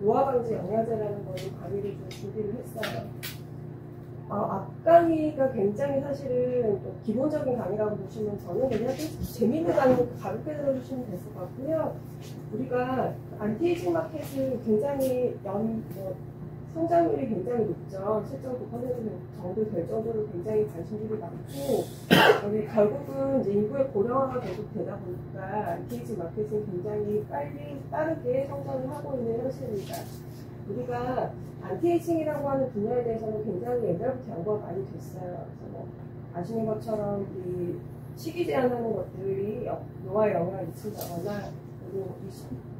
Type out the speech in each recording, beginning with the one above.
노화 방지 영양제라는 걸로 강의를 좀 준비를 했어요. 앞 강의가 굉장히 사실은 기본적인 강의라고 보시면 저는 그냥 재미있는 강의 가볍게 들어주시면 될 것 같고요. 우리가 안티에이징 마켓은 굉장히 성장률이 굉장히 높죠. 7.9% 정도 될 정도로 굉장히 관심들이 많고, 결국은 이제 인구의 고령화가 계속 되다 보니까 안티에이징 마켓은 굉장히 빠르게 성장을 하고 있는 현실입니다. 우리가 안티에이징이라고 하는 분야에 대해서는 굉장히 옛날부터 연구가 많이 됐어요. 그래서 아시는 것처럼 이 식이 제한하는 것들이 노화에 영향을 미친다거나, 그리고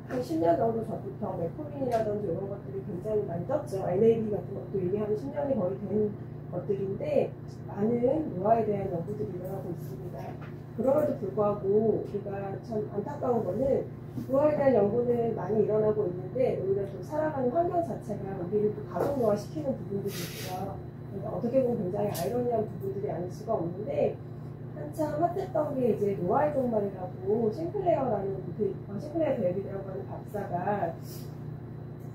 한 10년 정도 전부터 메포민이라든지 이런 것들이 굉장히 많이 떴죠. NAD 같은 것도 이미 한 10년이 거의 된 것들인데 많은 노화에 대한 연구들이 일어나고 있습니다. 그럼에도 불구하고 우리가 참 안타까운 거는 노화에 대한 연구는 많이 일어나고 있는데 오히려 좀 살아가는 환경 자체가 우리를 또 가속 노화시키는 부분들이 있고요. 어떻게 보면 굉장히 아이러니한 부분들이 아닐 수가 없는데 한참 핫했던 게 이제 노화의 종말이라고 싱클레어 데이비드라고 하는 박사가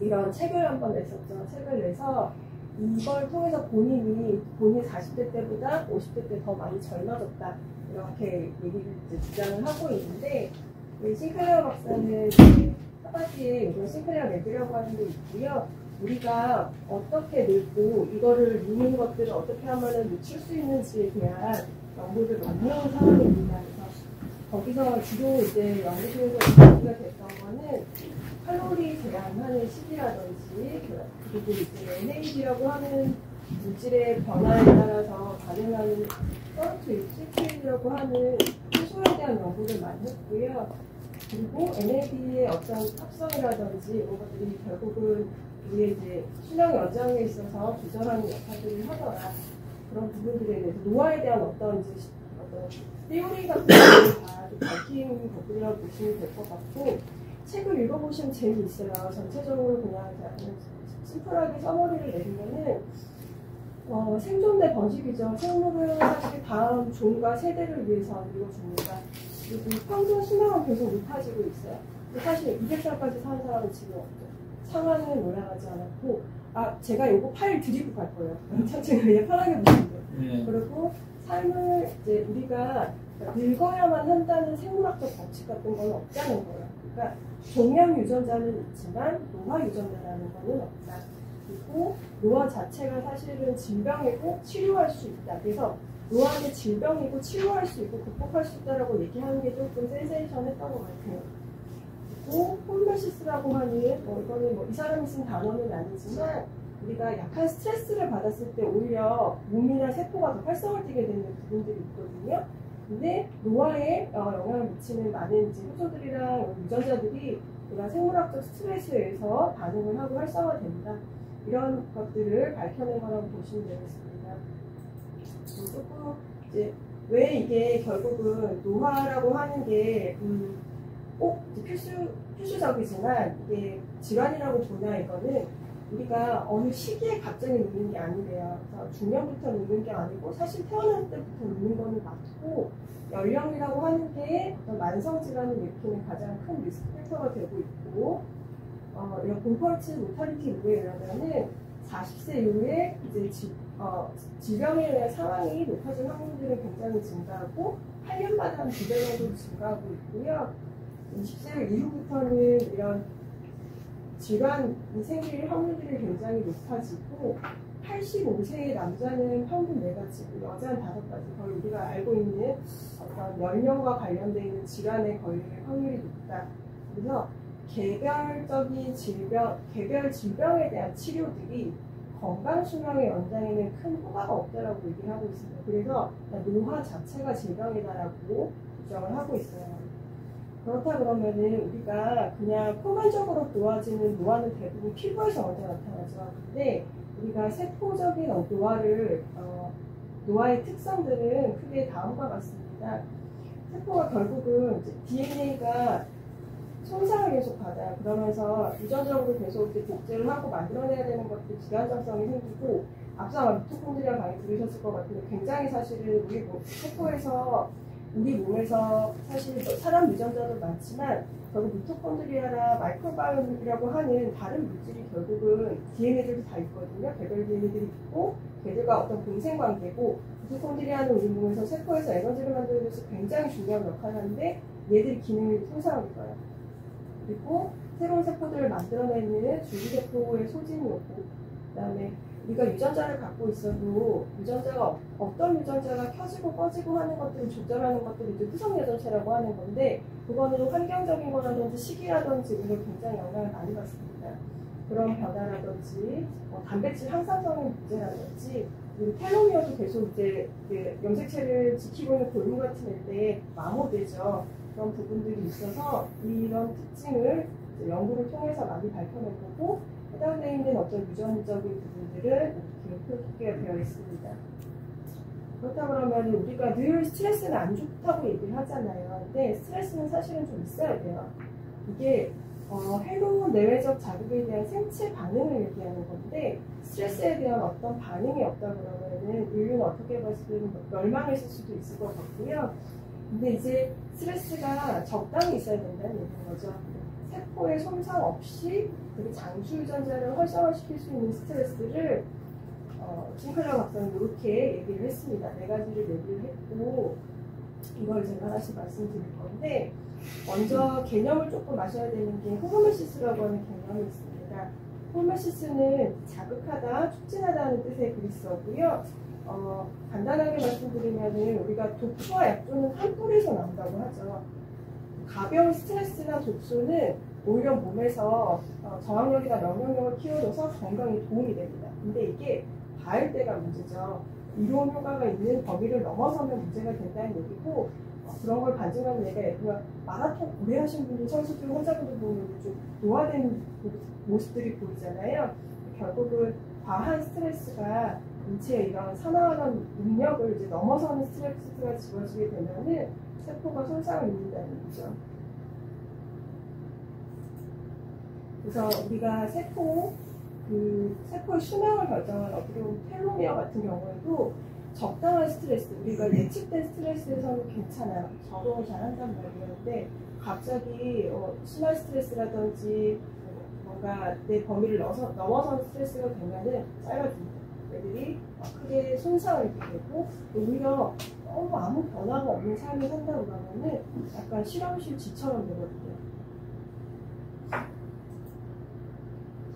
이런 책을 한번 냈었죠. 책을 내서 이걸 통해서 본인이 40대 때보다 50대 때 더 많이 젊어졌다 이렇게 얘기를 이제 주장을 하고 있는데 싱클레어 박사는 하바드에 이런 싱클레어 랩이라고 하는 게 있고요. 우리가 어떻게 늙고 이거를 늙는 것들을 어떻게 하면 늦출 수 있는지에 대한 연구를 많이 한 사람입니다. 그래서 거기서 주로 이제 연구소에서 얘기가 됐던 거는 칼로리 제한하는 시기라든지 그리고 이제 NAD라고 하는 물질의 변화에 따라서 반응하는 서르투 하는 효소에 대한 연구를 많이 했고요. 그리고 NAD의 어떤 합성이라든지 이런 것들이 결국은 우리의 이제 수명 연장에 있어서 조절하는 역할들을 하더라. 그런 부분들에 대해서 노화에 대한 어떤 티오리 같은 것들을 다 밝힌 것들이라고 보시면 될 것 같고 책을 읽어보시면 재미있어요. 전체적으로 그냥 심플하게 서머리를 내리면은 생존 대 번식이죠. 생물은 사실 다음 종과 세대를 위해서 이루어집니다. 그리고 평균 수명은 계속 높아지고 있어요. 사실 200살까지 사는 사람은 지금 없죠. 상한은 올라가지 않았고, 제가 요거 파일 드리고 갈 거예요. 참 제가 그냥 편하게 보시면 돼요. 그리고 삶을 이제 우리가 늙어야만 한다는 생물학적 법칙 같은 건 없다는 거예요. 그러니까 종양 유전자는 있지만 노화 유전자라는 거는 없다. 그리고 노화 자체가 사실은 질병이고 치료할 수 있다. 그래서 노화는 질병이고 치료할 수 있고 극복할 수 있다라고 얘기하는 게 조금 센세이션했던 것 같아요. 그리고 홈메시스라고 하는 이거는 이 사람이 쓴 단어는 아니지만 우리가 약한 스트레스를 받았을 때 오히려 몸이나 세포가 더 활성화되게 되는 부분들이 있거든요. 근데 노화에 영향을 미치는 많은 효소들이랑 유전자들이 우리가 생물학적 스트레스에 의해서 반응을 하고 활성화된다. 이런 것들을 밝혀낸 거라고 보시면 되겠습니다. 조금 이제 왜 이게 결국은 노화라고 하는 게 꼭 필수적이지만 이게 질환이라고 보냐 이거는 우리가 어느 시기에 갑자기 늙는 게 아니래요. 그래서 중년부터 늙는 게 아니고 사실 태어날 때부터 늙는 거는 맞고 연령이라고 하는 게 만성 질환을 일으키는 가장 큰 리스크 팩터가 되고 있고 이런 공퍼런치 모탈리티 루에 의하면은 40세 이후에 이제 질병에 대한 상황이 높아진 확률들은 굉장히 증가하고 8년마다 한 2배 정도 증가하고 있고요. 20세 이후부터는 이런 질환이 생길 확률들이 굉장히 높아지고 85세의 남자는 평균 4가지, 여자는 5가지, 거의 우리가 알고 있는 어떤 연령과 관련되어 있는 질환에 걸릴 확률이 높다. 그래서 개별 질병에 대한 치료들이 건강 수명의 연장에는 큰 효과가 없다라고 얘기를 하고 있습니다. 그래서 노화 자체가 질병이다라고 주장을 하고 있어요. 그렇다 그러면은 우리가 그냥 표면적으로 보아지는 노화는 대부분 피부에서 먼저 나타나죠. 근데 우리가 세포적인 노화의 특성들은 크게 다음과 같습니다. 세포가 결국은 DNA가 손상을 계속 받아요. 그러면서 유전적으로 계속 복제를 하고 만들어내야 되는 것들 기간장성이 생기고 앞서 미토콘드리아 강의 들으셨을 것 같은데 굉장히 사실은 우리 세포에서 우리 몸에서 사실 사람 유전자도 많지만 결국 미토콘드리아나 마이크로바이옴이라고 하는 다른 물질이 결국은 DNA들도 다 있거든요. 개별 DNA들이 있고 걔들과 어떤 공생관계고 미토콘드리아는 우리 몸에서 세포에서 에너지를 만드는 데서 굉장히 중요한 역할을 하는데 얘들이 기능을 손상을 입어요. 그리고 새로운 세포들을 만들어내는 줄기세포의 소진이 오고 그다음에 우리가 유전자를 갖고 있어도 유전자가 어떤 유전자가 켜지고 꺼지고 하는 것들을 조절하는 것들이 이제 후성유전체라고 하는 건데 그거는 환경적인 거라든지 시기라든지 이런 걸 굉장히 영향을 많이 받습니다. 그런 변화라든지 단백질 항상성의 문제라든지 그리고 텔로미어도 계속 이제 염색체를 지키고 있는 골무 같은 애때 마모되죠. 그런 부분들이 있어서 이런 특징을 연구를 통해서 많이 밝혀낸 거고 해당되어 있는 어떤 유전적인 부분들은 이렇게 표기가 되어 있습니다. 그렇다 그러면 우리가 늘 스트레스는 안 좋다고 얘기를 하잖아요. 근데 스트레스는 사실은 좀 있어야 돼요. 이게 해로 내외적 자극에 대한 생체 반응을 얘기하는 건데 스트레스에 대한 어떤 반응이 없다 그러면은 인류는 어떻게 봤을 때는 멸망했을 수도 있을 것 같고요. 근데 이제 스트레스가 적당히 있어야 된다는 얘기인 거죠. 세포의 손상 없이 되게 장수 유전자를 활성화시킬 수 있는 스트레스를 싱클러 박사는 이렇게 얘기를 했습니다. 네 가지를 얘기를 했고 이걸 제가 하나씩 말씀드릴 건데 먼저 개념을 조금 아셔야 되는 게 호르메시스라고 하는 개념이 있습니다. 호르메시스는 자극하다, 촉진하다는 뜻의 그리스어고요. 간단하게 말씀드리면 우리가 독소와 약초는 한 뿌리에서 나온다고 하죠. 가벼운 스트레스나 독소는 오히려 몸에서 저항력이나 면역력을 키워줘서 건강에 도움이 됩니다. 근데 이게 닿을 때가 문제죠. 이로운 효과가 있는 범위를 넘어서면 문제가 된다는 얘기고 그런 걸 반증하는 예가 마라톤 오래 하신 분들, 선수들, 혼자분들 보면 좀 노화된 모습들이 보이잖아요. 결국은 과한 스트레스가 인체의 이런 산화하는 능력을 이제 넘어서는 스트레스가 집어지게 되면은 세포가 손상을 입는다는 거죠. 그래서 우리가 세포의 수명을 결정하는 어떻게 보면 텔로미어 같은 경우에도 적당한 스트레스, 우리가 예측된 스트레스에서는 괜찮아요. 적응을 잘 한단 말이었는데 갑자기 심한 스트레스라든지 뭔가 내 범위를 넘어선 스트레스가 되면은 짧아집니다. 애들이 크게 손상을 입게 되고 오히려 아무 변화가 없는 삶을 산다 그러면은 약간 실험실 쥐처럼 되거든요.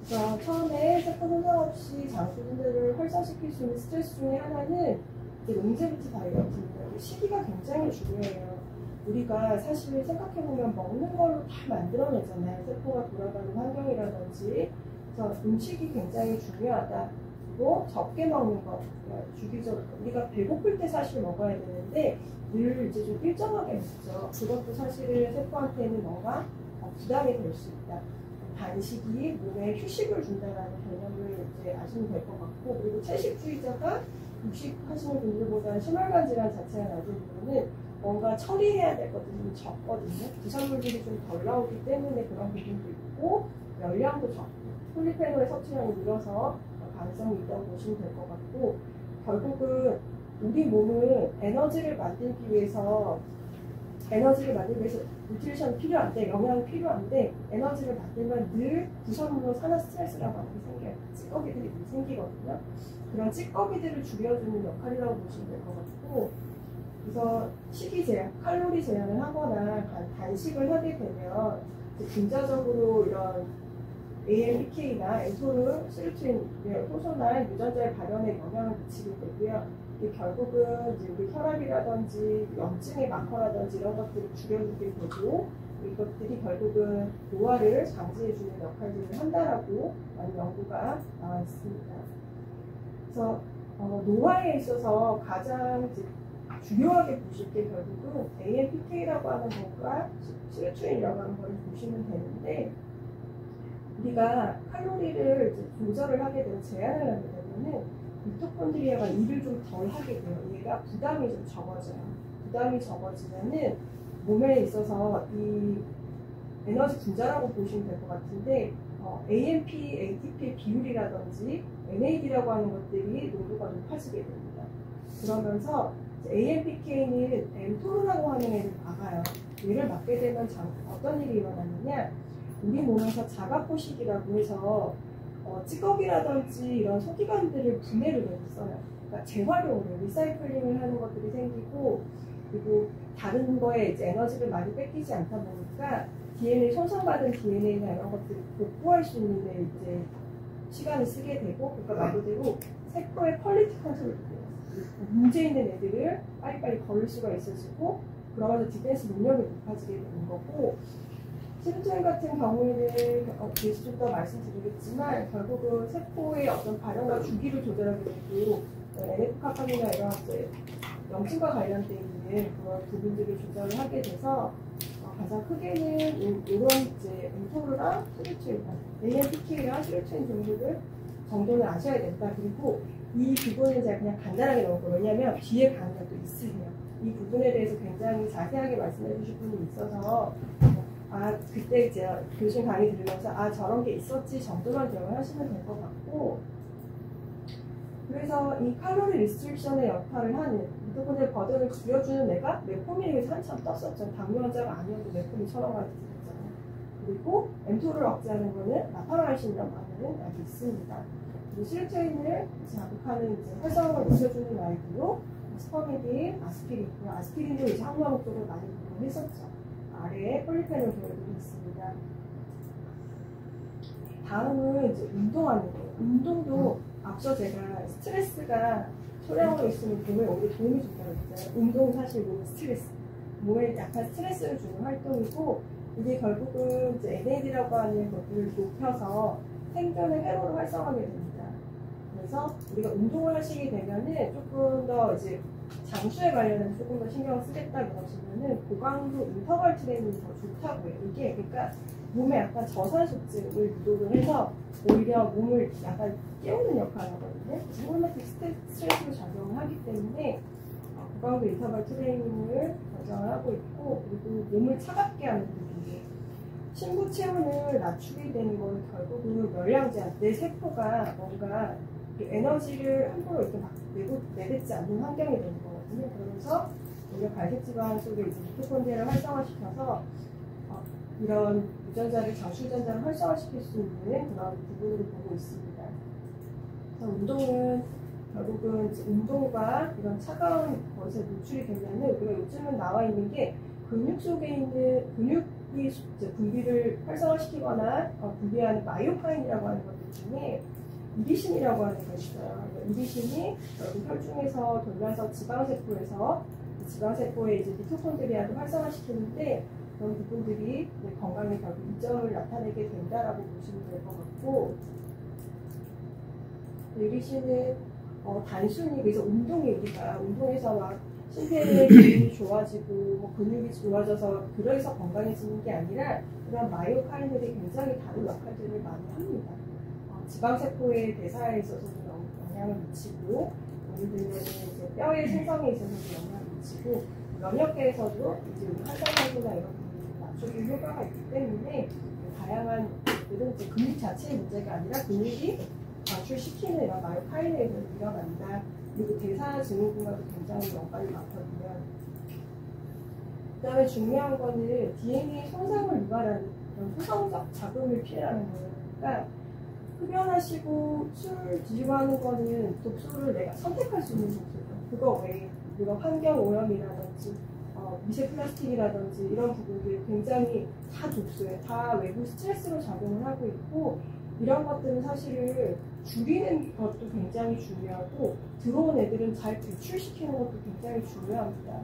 그래서 처음에 세포 손상 없이 장수분들을 활성시킬 수 있는 스트레스 중에 하나는 롱제비티 다이어트입니다. 시기가 굉장히 중요해요. 우리가 사실 생각해보면 먹는 걸로 다 만들어내잖아요. 세포가 돌아가는 환경이라든지. 그래서 음식이 굉장히 중요하다. 그리고 적게 먹는 거, 주기적으로. 우리가 배고플 때 사실 먹어야 되는데 늘 이제 좀 일정하게 먹죠. 그것도 사실은 세포한테는 뭔가 부담이 될 수 있다. 단식이 몸에 휴식을 준다는 개념을 이제 아시면 될 것 같고, 그리고 채식주의자가 육식하시는 분들보다는 심혈관 질환 자체가 낮은 이유는 뭔가 처리해야 될 것들이 좀 적거든요. 부산물들이 좀 덜 나오기 때문에 그런 부분도 있고, 열량도 적고, 폴리페놀의 섭취량이 늘어서 가능성이 있다고 보시면 될 것 같고, 결국은 우리 몸은 에너지를 만들기 위해서 뉴트리션이 필요한데, 영양이 필요한데, 에너지를 만들면 늘 부선물로 산화 스트레스라고 하는 게 생겨요. 찌꺼기들이 생기거든요. 그런 찌꺼기들을 줄여주는 역할이라고 보시면 될 것 같고, 그래서 식이 제한, 칼로리 제한을 하거나 단식을 하게 되면 분자적으로 이런 AMPK나 엔토르, 시르트린, 효소나 유전자의 발현에 영향을 미치게 되고요. 결국은 이제 우리 혈압이라든지 염증의 마커라든지 이런 것들을 줄여주게 되고 이것들이 결국은 노화를 방지해주는 역할들을 한다라고 많은 연구가 나와 있습니다. 그래서 노화에 있어서 가장 중요하게 보실 게 결국은 AMPK라고 하는 것과 시르트린이라고 하는 걸 보시면 되는데 우리가 칼로리를 이제 조절을 하게 되면 제한을 하게 되면은 미토콘드리아가 일을 좀 덜 하게 돼요. 얘가 부담이 좀 적어져요. 부담이 적어지면은 몸에 있어서 이 에너지 분자라고 보시면 될 것 같은데 AMP, ATP의 비율이라든지 NAD라고 하는 것들이 농도가 높아지게 됩니다. 그러면서 AMPK는 mTOR이라고 하는 애를 막아요. 얘를 막게 되면 어떤 일이 일어나느냐, 우리 몸에서 자가포식이라고 해서 찌꺼기라든지 이런 소기관들을 분해를 했어요. 그러니까 재활용을, 리사이클링을 하는 것들이 생기고, 그리고 다른 거에 이제 에너지를 많이 뺏기지 않다 보니까 DNA, 손상받은 DNA나 이런 것들을 복구할 수 있는 데 이제 시간을 쓰게 되고, 그러니까 말 그대로 세포의 퀄리티 컨트롤이 돼요. 문제 있는 애들을 빨리빨리 걸을 수가 있어지고, 그러면서 디펜스 능력이 높아지게 되는 거고, 시루토닌 같은 경우에는 뒤에서 좀 더 말씀드리겠지만 결국은 세포의 어떤 발현과 주기를 조절하게 되고 NF-kappa나 이런 이제 염증과 관련돼 있는 그런 부분들을 조절을 하게 돼서 가장 크게는 이런 이제 mTOR랑 시루토닌, AMPK랑 시루토닌 정도는 아셔야 된다. 그리고 이 부분은 제가 그냥 간단하게 넣은 거예요. 왜냐하면 뒤에 강의가 또 있으세요. 이 부분에 대해서 굉장히 자세하게 말씀해 주실 분이 있어서 그때 이제 교수님 강의 들으면서 저런 게 있었지 정도만 기억을 하시면 될 것 같고, 그래서 이 칼로리 리스트릭션의 역할을 하는 미토콘드리아 버든을 줄여주는 애가 메포민에서 한참 떴었죠. 당뇨 환자가 아니어도 메포민 처방받을 수 있잖아요. 그리고 mTOR을 억제하는 거는 라파마이신이라고 하는 약이 있습니다. 그리고 시루토닌을 자극하는 이제 활성을 높여주는 아이들로 스퍼미딘, 아스피린도 이제 항암 목적으로 많이 복용했었죠. 아래에 폴리페놀 계열들이 있습니다. 다음은 이제 운동하는 거예요. 운동도 앞서 제가 스트레스가 소량으로 있으면 몸에 오히려 도움이 준다고 했잖아요. 운동은 사실 몸의 스트레스, 몸에 약간 스트레스를 주는 활동이고, 이게 결국은 이제 NAD라고 하는 것들을 높여서 생존의 회로를 활성화하게 됩니다. 그래서 우리가 운동을 하시게 되면은 조금 더 이제 장수에 관련해서 조금 더 신경을 쓰겠다 그러시면은 고강도 인터벌 트레이닝이 더 좋다고 해요. 이게 그러니까 몸에 약간 저산소증을 유도를 해서 오히려 몸을 약간 깨우는 역할을 하거든요. 호르몬틱 스트레스로 작용을 하기 때문에 고강도 인터벌 트레이닝을 권장을 하고 있고, 그리고 몸을 차갑게 하는 부분이 심부 체온을 낮추게 되는 건 결국은 열량제한, 내 세포가 뭔가 에너지를 함부로 이렇게 막 내뱉지 않는 환경이 되는 거거든요. 그러면서 오히려 갈색지방 속에 이제 미토콘드리아를 활성화시켜서 이런 유전자를 장수유전자를 활성화시킬 수 있는 그런 부분을 보고 있습니다. 그래서 운동은 결국은 운동과 이런 차가운 것에 노출이 되면은 우리가 요즘은 나와 있는 게 근육 속에 있는 근육이 분비를 활성화시키거나 분비하는 마이오카인이라고 하는 것들 중에 이리신이라고 하는 거 있어요. 이리신이 결국 혈중에서 돌면서 지방세포에서 지방세포의 이제 미토콘드리아를 활성화시키는데 그런 부분들이 건강에 결국 이점을 나타내게 된다라고 보시면 될 것 같고, 이리신은 단순히 그래서 운동이 우리가 운동에서 막 심폐기능이 좋아지고 뭐 근육이 좋아져서 그래서 건강해지는 게 아니라 그런 마이오카인들이 굉장히 다른 역할들을 많이 합니다. 지방세포의 대사에 있어서도 영향을 미치고, 예를 들면 이제 뼈의 생성에 있어서도 영향을 미치고, 면역계에서도 이제 활성산소나 이런 부분을 낮춰줄 효과가 있기 때문에 다양한 것들은 이제 근육 자체의 문제가 아니라 근육이 방출시키는 이런 마이오카인에 들어간다. 그리고 대사 증후군과도 굉장히 연관이 많거든요. 그 다음에 중요한 거는 DNA 손상을 유발하는 그런 후성적 자금을 피해라는 거예요. 그러니까 흡연하시고 술 드시고 하는 거는 독소를 내가 선택할 수 있는 독소죠. 그거 외에 우리가 환경 오염이라든지 미세 플라스틱이라든지 이런 부분들 굉장히 다 독소예요. 다 외부 스트레스로 작용을 하고 있고, 이런 것들은 사실은 줄이는 것도 굉장히 중요하고 들어온 애들은 잘 배출시키는 것도 굉장히 중요합니다.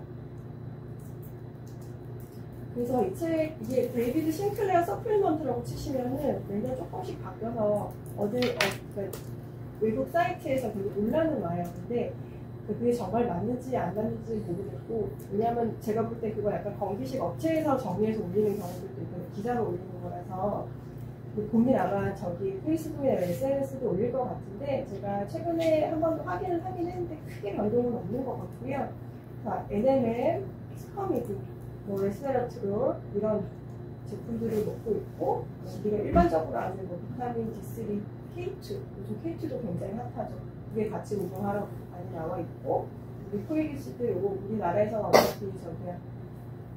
그래서 이 책, 이게 데이비드 싱클레어 서플리먼트라고 치시면은 매년 조금씩 바뀌어서 그러니까 외국 사이트에서 그게 올라는 와요. 근데 그게 정말 맞는지 안 맞는지 모르겠고, 왜냐면 제가 볼 때 그거 약간 건기식 업체에서 정리해서 올리는 경우들도 있거든요. 기사로 올리는 거라서. 본인 아마 저기 페이스북이나 SNS도 올릴 것 같은데, 제가 최근에 한 번 확인을 하긴 했는데 크게 변동은 없는 것 같고요. 자, NMN, 스커미드, 뭐 레스베라트롤 이런 제품들을 먹고 있고, 우리가 일반적으로 아는 뭐 비타민 D3, K2, 요즘 K2도 굉장히 핫하죠. 그게 같이 운동하라고 많이 나와 있고, 리포릭 애시드 요거 우리나라에서 어차피 저기야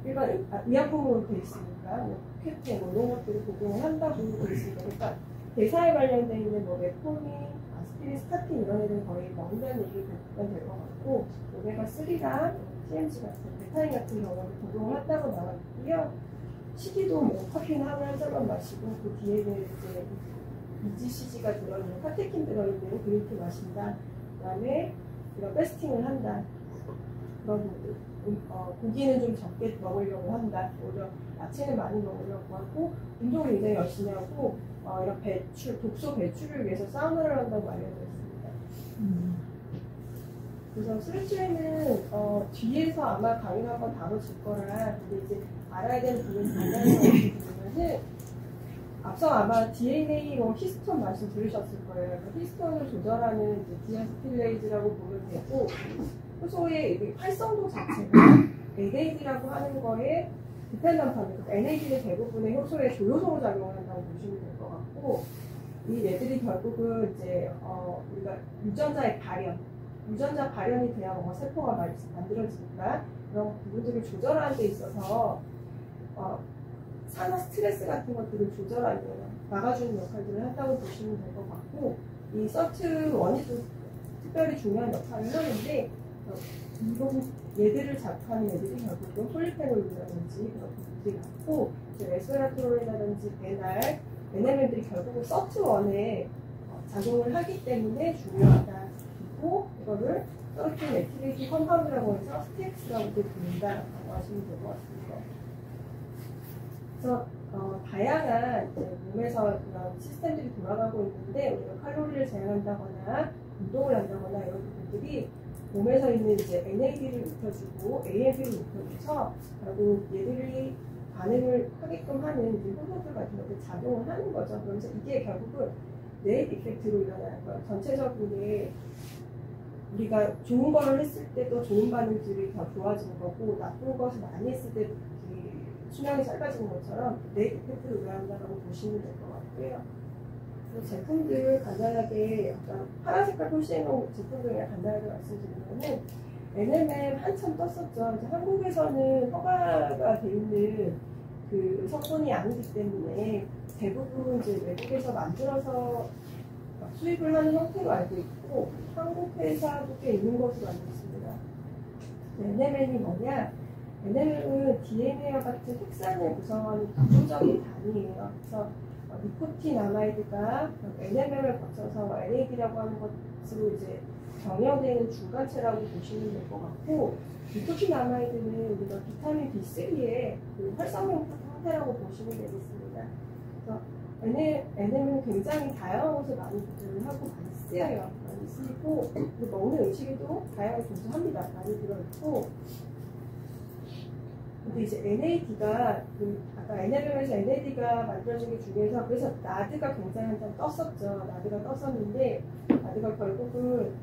일반 의약품으로 돼 있으니까 뭐 큐티 뭐 이런 것들을 복용을 한다고 돼 있으니까 그러니까 대사에 관련돼 있는 뭐 메포닌, 아스피린, 스타틴 이런 애들은 거의 먹는다는 얘기 보면 될 것 같고 오메가3랑 TMG 같은 베타인 같은 경우는 복용을 한다고 나왔고요. 시기도 뭐 커피는 하루에 한 잔만 마시고 그 뒤에는 이제 EGCG가 들어있는 카테킨 들어있는 그린티 마신다. 그다음에 이런 패스팅을 한다. 그런 고기는 좀 적게 먹으려고 한다. 오히려 야채는 많이 먹으려고 하고 운동을 굉장히 열심히 하고 이런 배출, 독소 배출을 위해서 사우나를 한다고 알려져 있습니다. 그래서 스트레칭은 뒤에서 아마 강의를 한번 다뤄질 거라 근데 이제 알아야 되는 부분이 간단히 보면은 앞서 아마 DNA로 히스톤 말씀 들으셨을 거예요. 그 히스톤을 조절하는 디아스틸레이즈라고 보면 되고 효소의 활성도 자체가 NAD라고 하는 거에 디펜던트합니다. NAD는 대부분의 효소의 조효소로 작용을 한다고 보시면 될 것 같고 이 얘들이 결국은 이제 우리가 유전자의 발현, 유전자 발현이 돼야 뭔가 세포가 만들어지니까 그런 부분들을 조절하는 데 있어서 산화 스트레스 같은 것들을 조절하는, 막아주는 역할들을 한다고 보시면 될 것 같고 이 서트1이 좀 특별히 중요한 역할을 하는데 이런 얘들을 자극하는 애들이 결국은 폴리페놀이라든지 그런 부분들이 많고 레스베라트롤이라든지 NR, NMN들이 결국은 서트1에 작용을 하기 때문에 중요하다. 그리고 이거를 서트 메틸리티 컴파운드라고 해서 스틱스라고도 부른다라고 하시면 될 것 같습니다. 그래서 다양한 몸에서 그런 시스템들이 돌아가고 있는데 우리가 칼로리를 제한한다거나 운동을 한다거나 이런 부분들이 몸에서 있는 이제 NAD를 높여주고 AMP를 높여줘서 결국 얘들이 반응을 하게끔 하는 이제 호르몬들 같은 것들 작용을 하는 거죠. 그러면서 이게 결국은 네이트 이펙트로 일어나는 거예요. 전체적으로 우리가 좋은 거를 했을 때도 좋은 반응들이 더 좋아지는 거고 나쁜 것을 많이 했을 때 수명이 짧아지는 것처럼 네이트 이펙트로 일어난다고 보시면 될 것 같고요. 제품들 간단하게 약간 파란 색깔 표시해놓은 제품들을 간단하게 말씀드리면은 NMN 한참 떴었죠. 이제 한국에서는 허가가 돼 있는 그 성분이 아니기 때문에 대부분 이제 외국에서 만들어서 수입을 하는 형태로 알고 있고 한국 회사도 꽤 있는 것으로 알고 있습니다. NMN이 뭐냐? NMN은 DNA와 같은 핵산을 구성하는 구조적인 단위예요. 그래서 니코틴아마이드가 NMN을 거쳐서 NAD라고 하는 것으로 이제 경영되는 중간체라고 보시면 될 것 같고 니코틴아마이드는 우리가 비타민 B3의 그 활성형 형태라고 보시면 되겠습니다. 그래서 NMN은 굉장히 다양한 곳에 많이 조절을 하고 많이 쓰여요. 많이 쓰이고 먹는 음식에도 다양하게 존재합니다. 많이 들어있고 근데 이제 NAD가 아까 NMN에서 NAD가 만들어진 게 중요해서 그래서 나드가 굉장히 한참 떴었죠. 나드가 떴었는데 나드가 결국은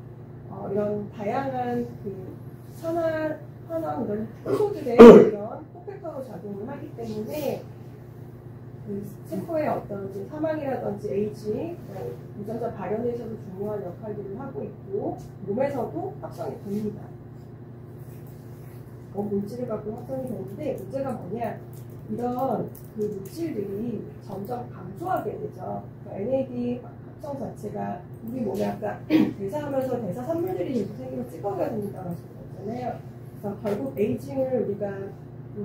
이런 다양한 그 산화 이런 효소들의 이런 코팩터로 작용을 하기 때문에 그 세포의 어떤 사망이라든지 에이징, 유전자 발현에서도 중요한 역할들을 하고 있고 몸에서도 확성이 됩니다. 물질을 갖고 확성이 되는데 문제가 뭐냐? 이런 그 물질들이 점점 감소하게 되죠. 그러니까 NAD 합성 자체가 우리 몸에 아까 대사하면서 대사 산물들이 계속 생기면 찌꺼기가 생긴다고 하셨잖아요. 그래서 결국 에이징을 우리가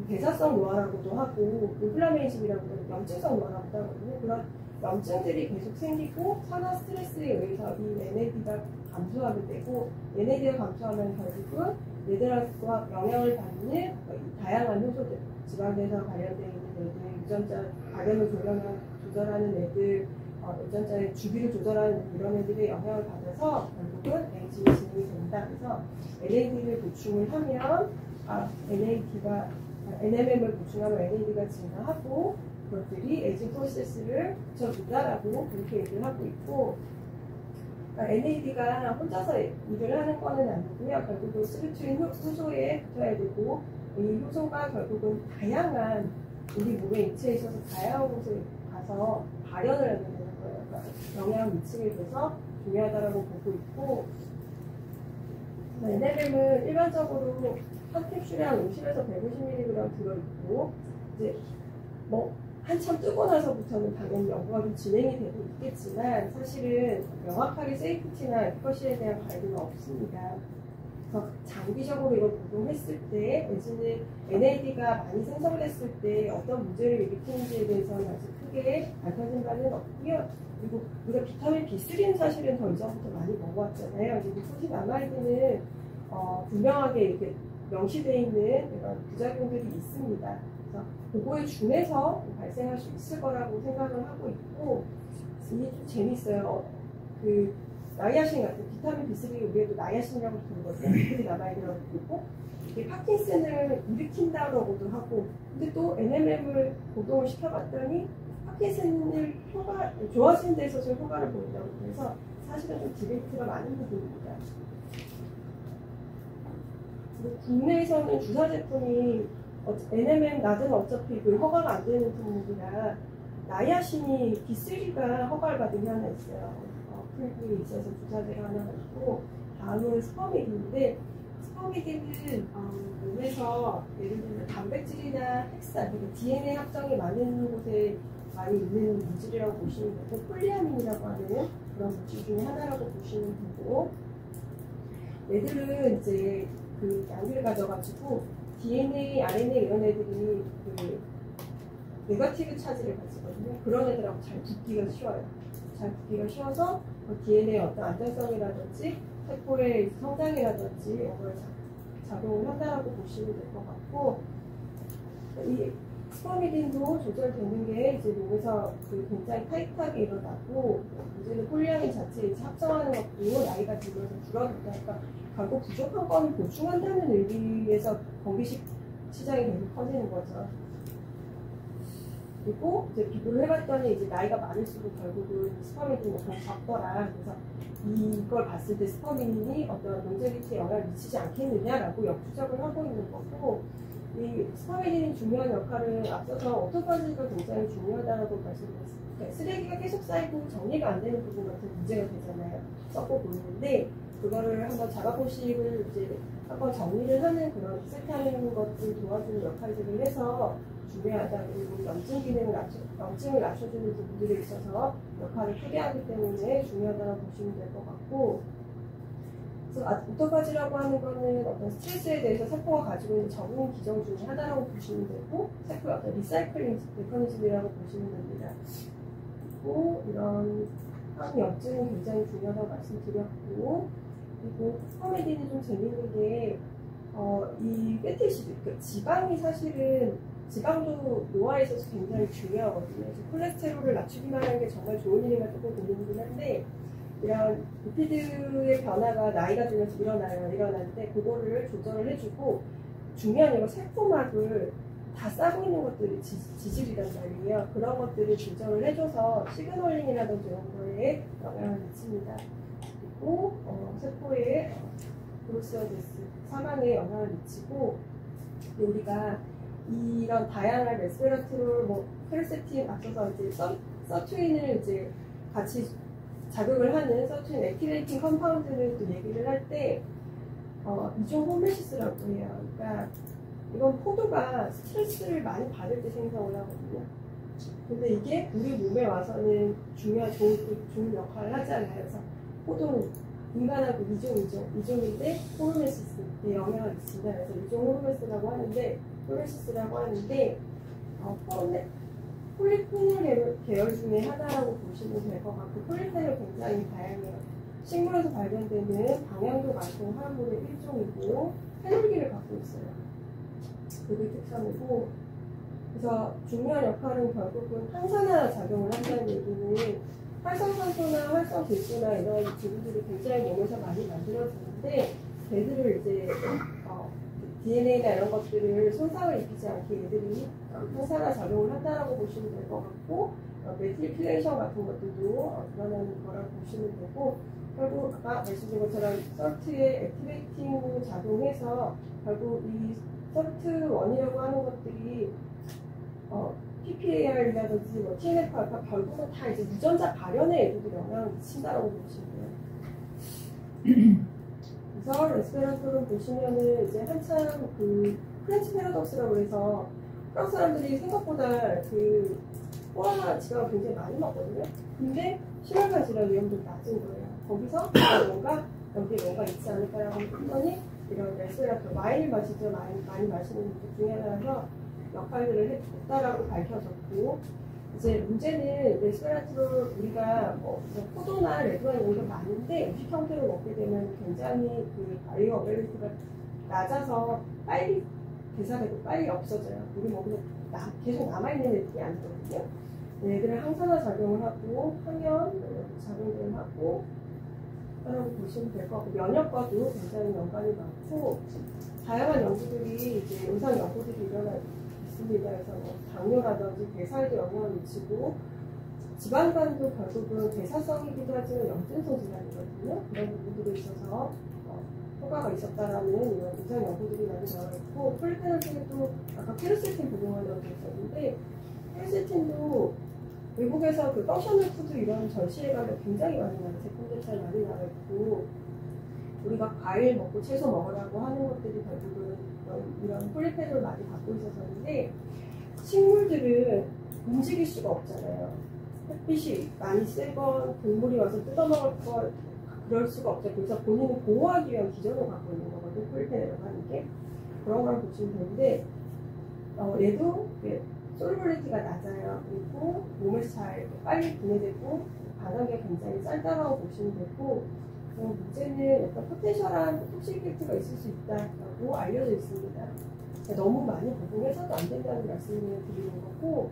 대사성 노화라고도 하고 인플라메이션이라고 하는 염증성 노화라고도 하거든요. 그런 염증들이 계속 생기고 산화 스트레스에 의해서 이 NAD가 감소하게 되고 NAD가 감소하면 결국은 얘들과 영향을 받는 다양한 효소들, 지방에서 발현되어 있는 애들, 유전자 발현을 조절하는 애들, 유전자의 주기를 조절하는 이런 애들의 영향을 받아서 결국은 에이징이 진행이 된다. 그래서 NAD를 보충을 하면 NMM을 보충하면 NAD가 증가하고 그것들이 에이징 프로세스를 붙여준다라고 그렇게 얘기를 하고 있고 그러니까 NAD가 혼자서 일을 하는 거는 아니고요. 결국은 스르트린 효소에 붙어야 되고 이 효소가 결국은 다양한 우리 몸의 인체에 있어서 다양한 곳에 가서 발현을 하게 되는 거예요. 그러니까 영향을 미치게 돼서 중요하다라고 보고 있고 NMM은 일반적으로 한 캡슐에 한 50에서 150mg 들어있고, 이제 뭐 한참 뜨고 나서부터는 당연히 연구가 좀 진행이 되고 있겠지만 사실은 명확하게 세이프티나 에피커시에 대한 가이드는 없습니다. 그래서 장기적으로 이걸 복용했을 때 내지는 NAD가 많이 생성됐을 때 어떤 문제를 일으키는지에 대해서는 아직 크게 밝혀진 바는 없고요. 그리고 우리가 비타민 B3는 사실은 더 이전부터 많이 먹어왔잖아요. 그리고 포시나마이드는 분명하게 이렇게 명시되어 있는 이런 부작용들이 있습니다. 그래서 그거에 준해서 발생할 수 있을 거라고 생각을 하고 있고, 이게 좀 재밌어요. 그 나이아신 같은 비타민 B3 우리도 나이아신이라고 부르거든요. 그들이 남아있더라고 부르고, 이게 파킨슨을 일으킨다고도 하고, 근데 또 NMM을 복용을 시켜봤더니 파킨슨을 좋아지는 데 있어서 효과를 보인다고 해서 사실은 좀 디베이트가 많은 부분입니다. 국내에서는 주사 제품이 NMM 나드는 어차피 그 허가가 안 되는 품목이라 나이아신이 B3가 허가를 받은 게 하나 있어요. 풀이 있어서 주사제가 하나 있고, 다음은 스퍼미딘인데, 스퍼미딘은 몸에서 예를 들면 단백질이나 핵산, 그러니까 DNA 합성이 많은 곳에 많이 있는 물질이라고 보시면 되고, 폴리아민이라고 하는 그런 물질 중에 하나라고 보시면 되고, 얘들은 이제 그 양기를 가져가지고 DNA, RNA 이런 애들이 그 네거티브 차지를 가지거든요. 그런 애들하고 잘 붙기가 쉬워요. 잘 붙기가 쉬워서 DNA의 어떤 안정성이라든지 세포의 성장이라든지 이런 걸 작용을 한다고 보시면 될 것 같고, 이 스퍼미딘도 조절되는 게 이제 몸에서 그 굉장히 타이트하게 일어나고, 문제는 폴리아민 자체에 합성하는 것도 나이가 들면서 줄어든다. 그러니까 결국 부족한 거는 보충한다는 의미에서 건기식 시장이 계속 커지는 거죠. 그리고 이제 비교를 해봤더니 이제 나이가 많을수록 결국은 스퍼미딘이 더 적더라. 그래서 이걸 봤을 때 스퍼미딘이 어떤 롱제비티에 영향을 미치지 않겠느냐라고 역추적을 하고 있는 거고, 이 스퍼미딘이 중요한 역할을 앞서서 오토파지가 굉장히 중요하다고 말씀드렸습니다. 그러니까 쓰레기가 계속 쌓이고 정리가 안 되는 부분 같은 문제가 되잖아요. 썩고 보이는데 그거를 한번 자가포식을 이제 한번 정리를 하는 그런 세트하는 것들 도와주는 역할들을 해서 중요하다. 그리고 염증을 낮춰주는 부분들에 있어서 역할을 크게 하기 때문에 중요하다고 보시면 될 것 같고, 그래서 오토파지라고 하는 거는 어떤 스트레스에 대해서 세포가 가지고 있는 적응 기전 중에 하나라고 보시면 되고, 세포의 어떤 리사이클링 메커니즘이라고 보시면 됩니다. 그리고 이런 항염증은 굉장히 중요하다고 말씀드렸고, 그리고 스퍼미딘이 좀 재밌는 게 이 패티시드, 그러니까 지방이 사실은 지방도 노화에 있어서 굉장히 중요하거든요. 그래서 콜레스테롤을 낮추기만 하는 게 정말 좋은 일인가 조금 고민이긴 한데, 이런 리피드의 변화가 나이가 들면서 일어나는데 그거를 조절을 해주고, 중요한 건 세포막을 다 싸고 있는 것들이 지질이란 말이에요. 그런 것들을 조절을 해줘서 시그널링이라든지 이런 거에 영향을 미칩니다. 그리고 세포의 브루스어데스 사망에 영향을 미치고, 우리가 이런 다양한 레스베라트롤, 크레세틴 앞서서 이제 서투인을 이제 같이 자극을 하는 서투인 액티베이팅 컴파운드를 또 얘기를 할 때 이종 호메시스라고 해요. 그러니까 이건 포도가 스트레스를 많이 받을 때 생성을 하거든요. 근데 이게 우리 몸에 와서는 좋은 역할을 하잖아요. 그래서 포도는 인간하고 이종인데 호르메시스에 영향을 미친다. 그래서 이종 호르메시스라고 하는데 폴리페놀 계열 중에 하나라고 보시면 될 것 같고, 폴리페놀 굉장히 다양해요. 식물에서 발견되는 방향도 같은 화합물의 일종이고 페놀기를 갖고 있어요. 그게 특성이고, 그래서 중요한 역할은 결국은 항산화 작용을 한다는 얘기는 활성산소나 활성질소나 이런 기구들이 굉장히 몸에서 많이 만들어지는데, 걔들을 이제 DNA나 이런 것들을 손상을 입히지 않게 얘들이 항산화 작용을 한다라고 보시면 될 것 같고, 메틸필레이션 같은 것들도 드러나는 거라고 보시면 되고, 결국 아까 말씀드린 것처럼 설트의 액티베이팅 작용해서 결국 이 설트1이라고 하는 것들이 PPAR이라든지 TNF-알파 결국은 다 이제 유전자 발현에 애들이 영향을 미친다라고 보시면 돼요. 그래서 레스베라토를 보시면은 이제 한참 그 프렌치 패러독스라고 해서 프랑스 사람들이 생각보다 그 코로나 지방을 굉장히 많이 먹거든요. 근데 심혈관 질환 위험도가 낮은 거예요. 거기서 뭔가 여기에 뭔가 있지 않을까라고 했더니 이런 레스베라토 와인을 마시죠. 많이 마시는 것 중에 하나라서 역할들을 했다라고 밝혀졌고, 이제 문제는 레스베라토를 우리가 뭐 포도나 레드와인 이런 게 많은데 음식 형태로 먹게 되면 굉장히 그 바이오 어빌리티가 낮아서 빨리 대사되고 빨리 없어져요. 우리 먹으면 계속 남아있는 애들이 아니거든요. 얘들은 항산화 작용을 하고 항염 작용을 하고 라고 보시면 될 것 같고, 면역과도 굉장히 연관이 많고, 다양한 연구들이 이제 임상 연구들이 일어나 있습니다. 그래서 뭐 당뇨라든지 대사에도 영향을 미치고, 지방간도 결국은 대사성이기도 하지만 염증성 질환이거든요. 그런 부분들이 있어서 효과가 있었다라는 이런 임상 연구들이 많이 나와 있고, 폴리페놀 중에도 아까 퀘르세틴 복용한다고 했었는데, 퀘르세틴도 외국에서 그 퍼셔널 푸드 이런 전시회 가면 굉장히 많이 나와요. 제품들 잘 많이 나와 있고, 우리가 과일 먹고 채소 먹으라고 하는 것들이 결국은 이런 폴리페놀을 많이 갖고 있어서인데, 식물들은 움직일 수가 없잖아요. 햇빛이 많이 세건 동물이 와서 뜯어먹을 거 그럴 수가 없죠. 그래서 본인을 보호하기 위한 기전을 갖고 있는 거거든요. 폴리페놀이라고 하는 게. 그런 걸 보시면 되는데, 얘도 솔루빌리티가 낮아요. 그리고 몸에서 잘 빨리 분해되고 반응이 굉장히 짧다라고 보시면 되고, 문제는 약간 포텐셜한 톡식 이펙트가 있을 수 있다고 알려져 있습니다. 너무 많이 복용해서도 안 된다는 말씀을 드리는 거고,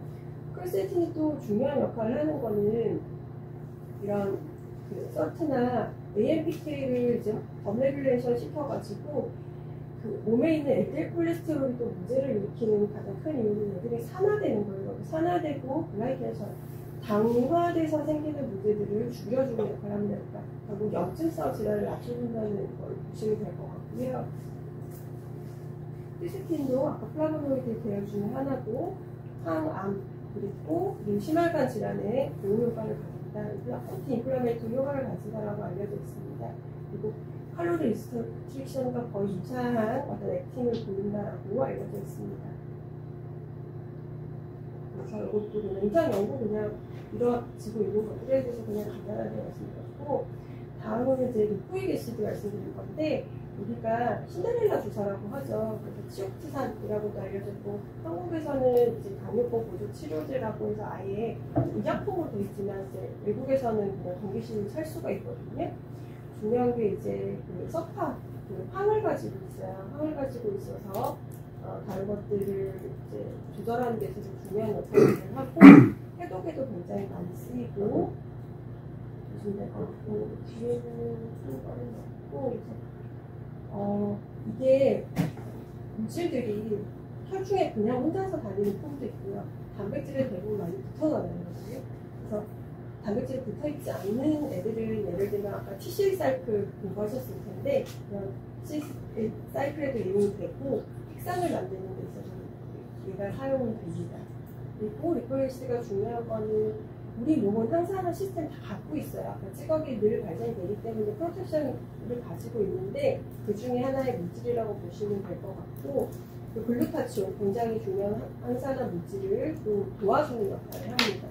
퀘르세틴이 또 중요한 역할을 하는 거는 이런 그 서트나 AMPK를 이제 업레귤레이션 시켜가지고 그 몸에 있는 LDL 콜레스테롤이 또 문제를 일으키는 가장 큰 이유는 얘들이 산화되는 거예요. 산화되고 글라이케이션, 당화돼서 생기는 문제들을 줄여주는 역할을 합니다. 그러니까 결국 염증성 질환을 낮춰준다는 걸 보시면 될 것 같고요. 퀘르세틴도 아까 플라보노이드 계열 중에 하나고, 항암 그리고 심혈관 질환에 좋은 효과를 가진다, 안티인플라메이토리 효과를 가진다라고 알려져 있습니다. 그리고 칼로리 리스트릭션과 거의 유사한 어떤 액팅을 보인다라고 알려져 있습니다. 그래서 이것도 그냥 임상 연구 그냥 이루어지고 있는 것들에 대해서 그냥 간단하게 말씀드렸고, 다음은 이제 리포익 애시드 말씀드릴 건데, 우리가 신데렐라 주사라고 하죠. 그래서 치옥트산이라고도 알려졌고, 한국에서는 이제 당뇨법 보조 치료제라고 해서 아예 의약품으로 되어 있지만, 이제 외국에서는 그냥 동기신을 살 수가 있거든요. 중요한 게 이제 그 서파, 그 황을 가지고 있어요. 황을 가지고 있어서 다른 것들을 이제 조절하는 데 있어서 중요한 역할을 하고, 해독에도 굉장히 많이 쓰이고, 보시면 될 것 같고, 뒤에는 좀 꺼내놓고, 이게 물질들이 혈중에 그냥 혼자서 다니는 폼도 있고요. 단백질에 대부분 많이 붙어 다니거든요. 그래서 단백질이 붙어 있지 않는 애들은 예를 들면 아까 TCA 사이클 공부하셨을 텐데, 그런 TCA 사이클에도 이용이 되고, 핵산을 만드는 데 있어서 얘가 사용이 됩니다. 그리고 리포이시드가 중요한 거는 우리 몸은 항산화 시스템 다 갖고 있어요. 아까 찌꺼기 늘 발생이 되기 때문에 프로텍션을 가지고 있는데, 그 중에 하나의 물질이라고 보시면 될 것 같고, 그 글루타치온 굉장히 중요한 항산화 물질을 또 도와주는 역할을 합니다.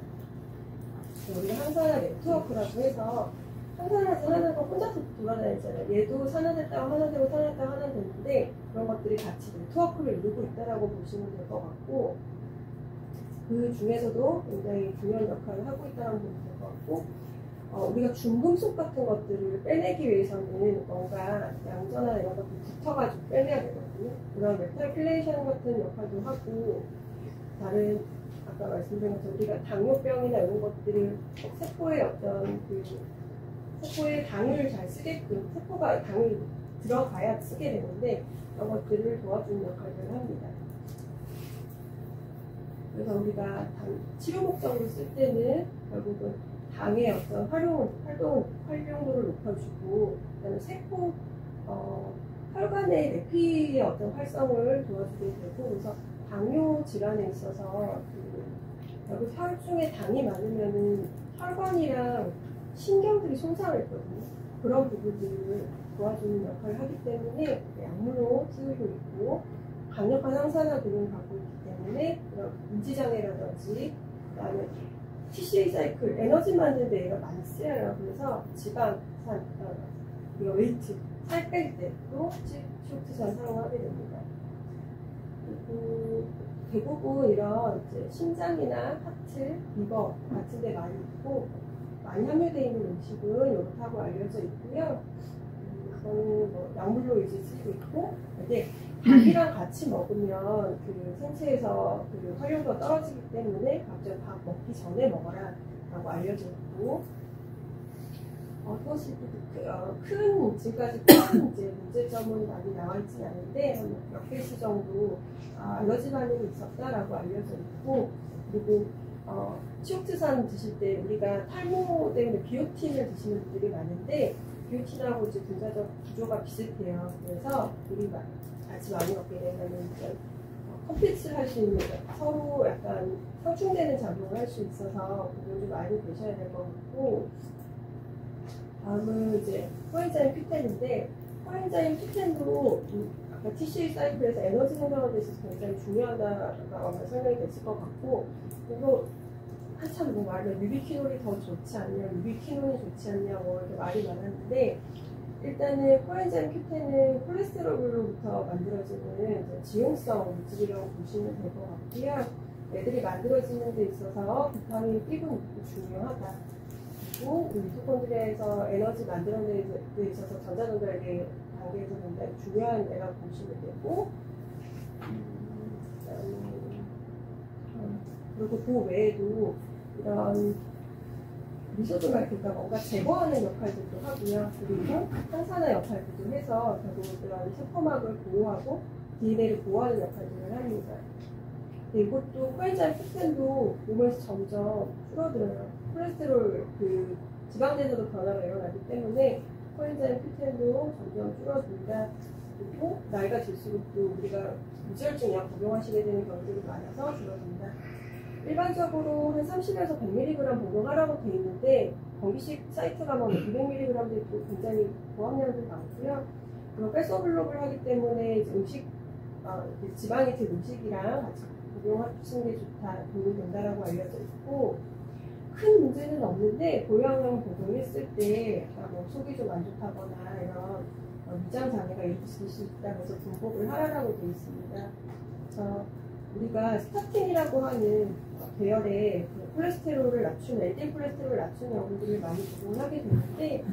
우리가 항산화 네트워크라고 해서 항산화제 하나가 혼자서 돌아다니잖아요. 얘도 산화됐다고 하나 되고 산화됐다고 하나 되는데, 그런 것들이 같이 네트워크를 이루고 있다고 보시면 될 것 같고, 그 중에서도 굉장히 중요한 역할을 하고 있다고 보면 될 것 같고, 우리가 중금속 같은 것들을 빼내기 위해서는 뭔가 양전이나 이런 것들이 붙어가지고 빼내야 되거든요. 그런 메탈킬레이션 같은 역할도 하고, 다른 아까 말씀드린 것처럼 우리가 당뇨병이나 이런 것들을 세포의 어떤 그 세포의 당을 잘 쓰게끔, 세포가 당을 들어가야 쓰게 되는데, 그런 것들을 도와주는 역할을 합니다. 그래서 우리가 치료 목적으로 쓸 때는 결국은 당의 어떤 활용도를 높여주고, 그다음에 세포, 혈관의 내피의 어떤 활성을 도와주게 되고, 그래서 당뇨 질환에 있어서 결국 혈중에 당이 많으면은 혈관이랑 신경들이 손상을 했거든요. 그런 부분들을 도와주는 역할을 하기 때문에 약물로 쓰이고 있고, 강력한 항산화 기능을 갖고 있기 때문에 그런 인지장애라든지, 그다음에 TCA 사이클, 에너지 만드는 데 얘가 많이 쓰여요. 그래서 지방, 우리가 웨이트, 살 뺄 때도 치옥트산 사용하게 됩니다. 그리고 대부분 이런 이제 심장이나 하트, 리버 같은 데 많이 있고, 많이 함유되어 있는 음식은 이렇다고 알려져 있고요. 그거는 뭐 약물로 이제 쓰이고 있고, 근데 밥이랑 같이 먹으면 그 생체에서 그 활용도가 떨어지기 때문에 갑자기 밥 먹기 전에 먹어라 라고 알려져 있고, 그것이 큰, 지금까지 큰 이제 문제점은 많이 나와 있진 않은데, 한 몇 개씩 정도 알러지 반응이 있었다라고 알려져 있고, 그리고 치옥트산 드실 때 우리가 탈모 때문에 비오틴을 드시는 분들이 많은데, 비오틴하고 이제 분자적 구조가 비슷해요. 그래서 우리 같이 많이 먹게 되면 컴피트를 할 수 있는, 서로 약간 상충되는 작용을 할 수 있어서 그걸 좀 알고 계셔야 될 것 같고, 다음은 이제 코엔자임 Q10인데, 코엔자임 Q10도 아까 TCA 사이클에서 에너지 생성에 대해서 굉장히 중요하다라고 아마 설명이 됐을 것 같고, 그리고 한참 뭐 말하면 유비퀴놀이 더 좋지 않냐, 유비퀴놀이 좋지 않냐, 뭐 이렇게 말이 많았는데, 일단은 코엔자임 Q10은 콜레스테롤로부터 만들어지는 지용성 물질이라고 보시면 될 것 같고요. 애들이 만들어지는 데 있어서 비타민 B군이 중요하다. 그리고 미토콘드리아에서 에너지 만들어내는 데 있어서 전자전달계 단계에서 굉장히 중요한 애라고 보시면 되고, 그리고 그 외에도 이런 미소조말, 그러니까 뭔가 제거하는 역할들도 하고요. 그리고 항산화 역할들도 해서 결국 이런 세포막을 보호하고 DNA를 보호하는 역할들을 합니다. 이것도 코엔자임 Q10도 몸에서 점점 줄어들어요. 콜레스테롤 그 지방대사도 변화가 일어나기 때문에 코엔자임 Q10도 점점 줄어듭니다. 그리고 나이가 들수록 또 우리가 무지혈증 약 복용하시게 되는 경우들이 많아서 줄어듭니다. 일반적으로 한 30에서 100mg 복용하라고 되어 있는데, 건기식 사이트 가면 200mg도 있고 굉장히 고함량도 많고요. 그리고 패스오블록을 하기 때문에 이제 음식, 지방이 든 음식이랑 같이 복용하시는 게 좋다, 도움이 된다라고 알려져 있고, 큰 문제는 없는데 고용량 복용했을 때 뭐 속이 좀 안 좋다거나 이런 위장 장애가 일으킬 수 있다고 해서 분복을 하라고 되어 있습니다. 그래서 우리가 스타틴이라고 하는 계열의 그 콜레스테롤을 낮추는, LDL 콜레스테롤을 낮추는 약물들을 많이 복용을 하게 되는데,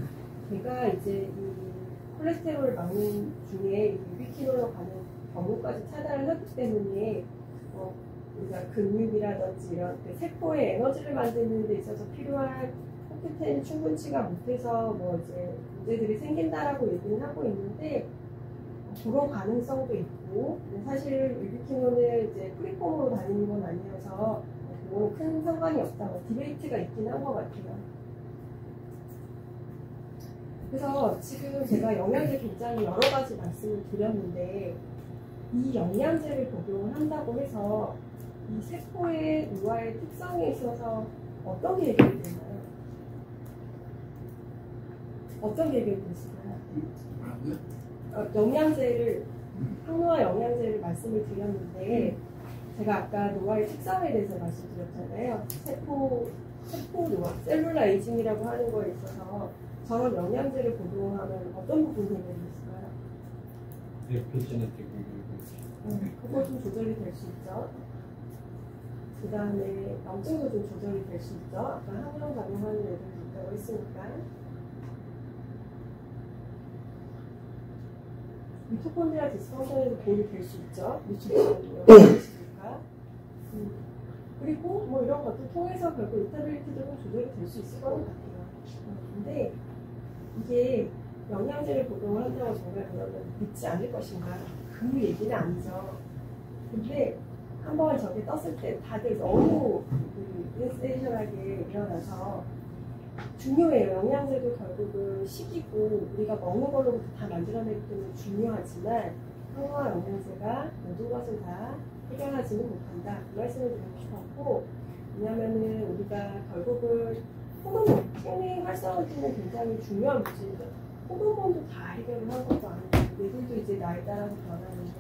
제가 이제 이 콜레스테롤을 막는 중에 유비퀴놀로 가는 경로까지 차단을 하기 때문에 우리가 근육이라든지 이런 그 세포의 에너지를 만드는 데 있어서 필요한 컴퓨텐이 충분치가 못해서 뭐 이제 문제들이 생긴다라고 얘기는 하고 있는데, 그런 가능성도 있고, 사실 유비퀴놀은 이제 프리폼으로 다니는 건 아니어서 그거는 큰 상관이 없다고 디베이트가 있긴 한 것 같아요. 그래서 지금 제가 영양제 굉장히 여러 가지 말씀을 드렸는데, 이 영양제를 복용을 한다고 해서 이 세포의 노화의 특성에 있어서 어떤 게 해결이 되나요? 어떤 게 해결이 됐을까요? 영양제를, 항노화 영양제를 말씀을 드렸는데, 제가 아까 노화의 특성에 대해서 말씀드렸잖아요. 세포 노화, 셀룰라 에이징이라고 하는 거에 있어서 저런 영양제를 복용하면 어떤 부분이 해결이 있을까요? 그거 좀 조절이 될 수 있죠. 그 다음에 염증도 좀 조절이 될 수 있죠. 아까 항염 작용하는 애들도 있다고 했으니까. 미토콘드리아 디스펑션에도 도움이 될 수 있죠. 미토콘드리아 있으니까. 그리고 뭐 이런 것들 통해서 결국 인터빌리티도 조절이 될 수 있을 것 같아요. 근데 이게 영양제를 복용을 한다고 정말 그러면 믿지 않을 것인가? 그 얘기는 아니죠. 근데 한번 저게 떴을 때 다들 너무 센세이션하게 일어나서 중요해요. 영양제도 결국은 식이고 우리가 먹는 걸로부터 다 만들어내기 때문에 중요하지만 항노화 영양제가 모든 것을 다 해결하지는 못한다. 그 말씀을 드리고 싶었고, 왜냐하면은 우리가 결국은 호르몬, 생리 활성화제는 굉장히 중요한 물질이죠. 호르몬도 다 해결을 한 것도 아니고 얘들도 이제 나이 따라서 변하는데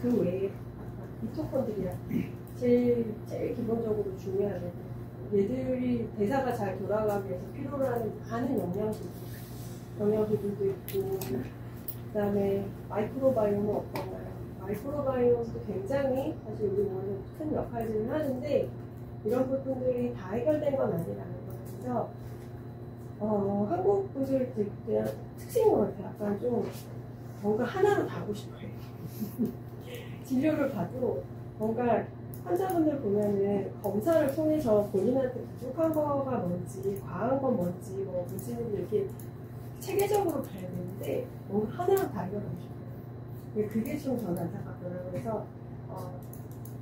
그 외에 미토콘드리아 제일 기본적으로 중요하게 얘들이 대사가 잘 돌아가기 위해서 필요로 하는 많은 영양소들도 있고 그 다음에 마이크로바이옴은 어떤가요? 마이크로바이옴도 굉장히 사실 우리 몸에서 큰 역할들을 하는데 이런 부분들이 다 해결된 건 아니라는 거예요. 그래서 한국 분들 그냥 특징인 것 같아요. 약간 좀 뭔가 하나로 다 하고 싶어요. 진료를 봐도 뭔가 환자분들 보면은 검사를 통해서 본인한테 부족한 거가 뭔지, 과한 건 뭔지, 뭐 문제는 이렇게 체계적으로 봐야 되는데 뭔가 하나로 다 해결하고 싶어요. 그게 좀 저는 안타깝더라고요. 그래서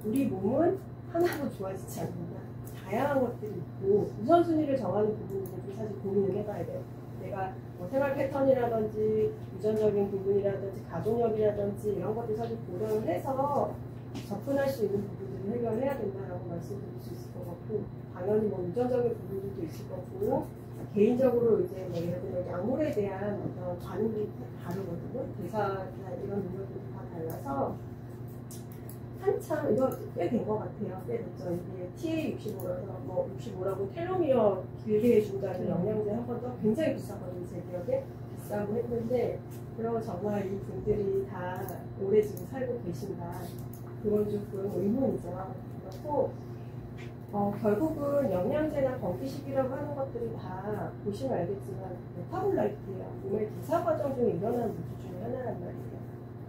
우리 몸은 하나로 좋아지지 않는다. 다양한 것들이 있고 우선순위를 정하는 부분들은 사실 고민을 해봐야 돼요. 내가 뭐 생활 패턴이라든지 유전적인 부분이라든지 가족력이라든지 이런 것들 사실 고려를 해서 접근할 수 있는 부분들을 해결해야 된다라고 말씀드릴 수 있을 것 같고 당연히 뭐 유전적인 부분들도 있을 거고 개인적으로 이제 뭐 예를 들어 약물에 대한 어떤 반응들이 다르거든요. 대사나 이런 능력들이 다 달라서 한참 이거 꽤 된 것 같아요. 꽤 됐죠. 이게 TA65라서 뭐 65라고 텔로미어 길게 해준다는 영양제 한 번 더 굉장히 비쌌거든요. 제 기억에 비싸고 했는데 그럼 정말 이 분들이 다 오래 지금 살고 계신가 그건 조금 의문이죠. 그렇고 결국은 영양제나 건기식이라고 하는 것들이 다 보시면 알겠지만 메타볼라이트예요. 몸의 대사 과정 중에 일어나는 물질 중에 하나란 말이에요.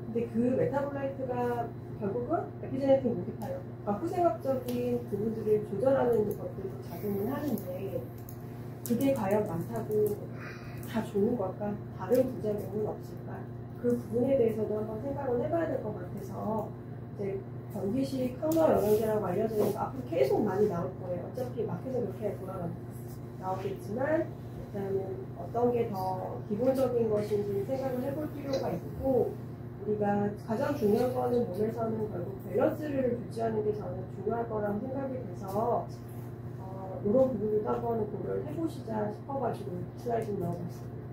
근데 그 메타볼라이트가 결국은 에피제네틱 모디파이어, 후생학적인 부분들을 조절하는 것들로 작용을 하는데 그게 과연 많다고 다 좋은 걸까? 다른 부작용은 없을까? 그 부분에 대해서도 한번 생각을 해봐야 될 것 같아서 이제 건기식 항노화 영양제라고 알려져 있는 거 앞으로 계속 많이 나올 거예요. 어차피 마켓에 그렇게 나오겠지만 일단은 어떤 게 더 기본적인 것인지 생각을 해볼 필요가 있고 우리가 가장 중요한 거는 몸에서는 결국 밸런스를 유지하는 게 저는 중요할 거라고 생각이 돼서 이런 부분을 한번 고려를 해보시자 싶어가지고 슬라이드 넣어봤습니다.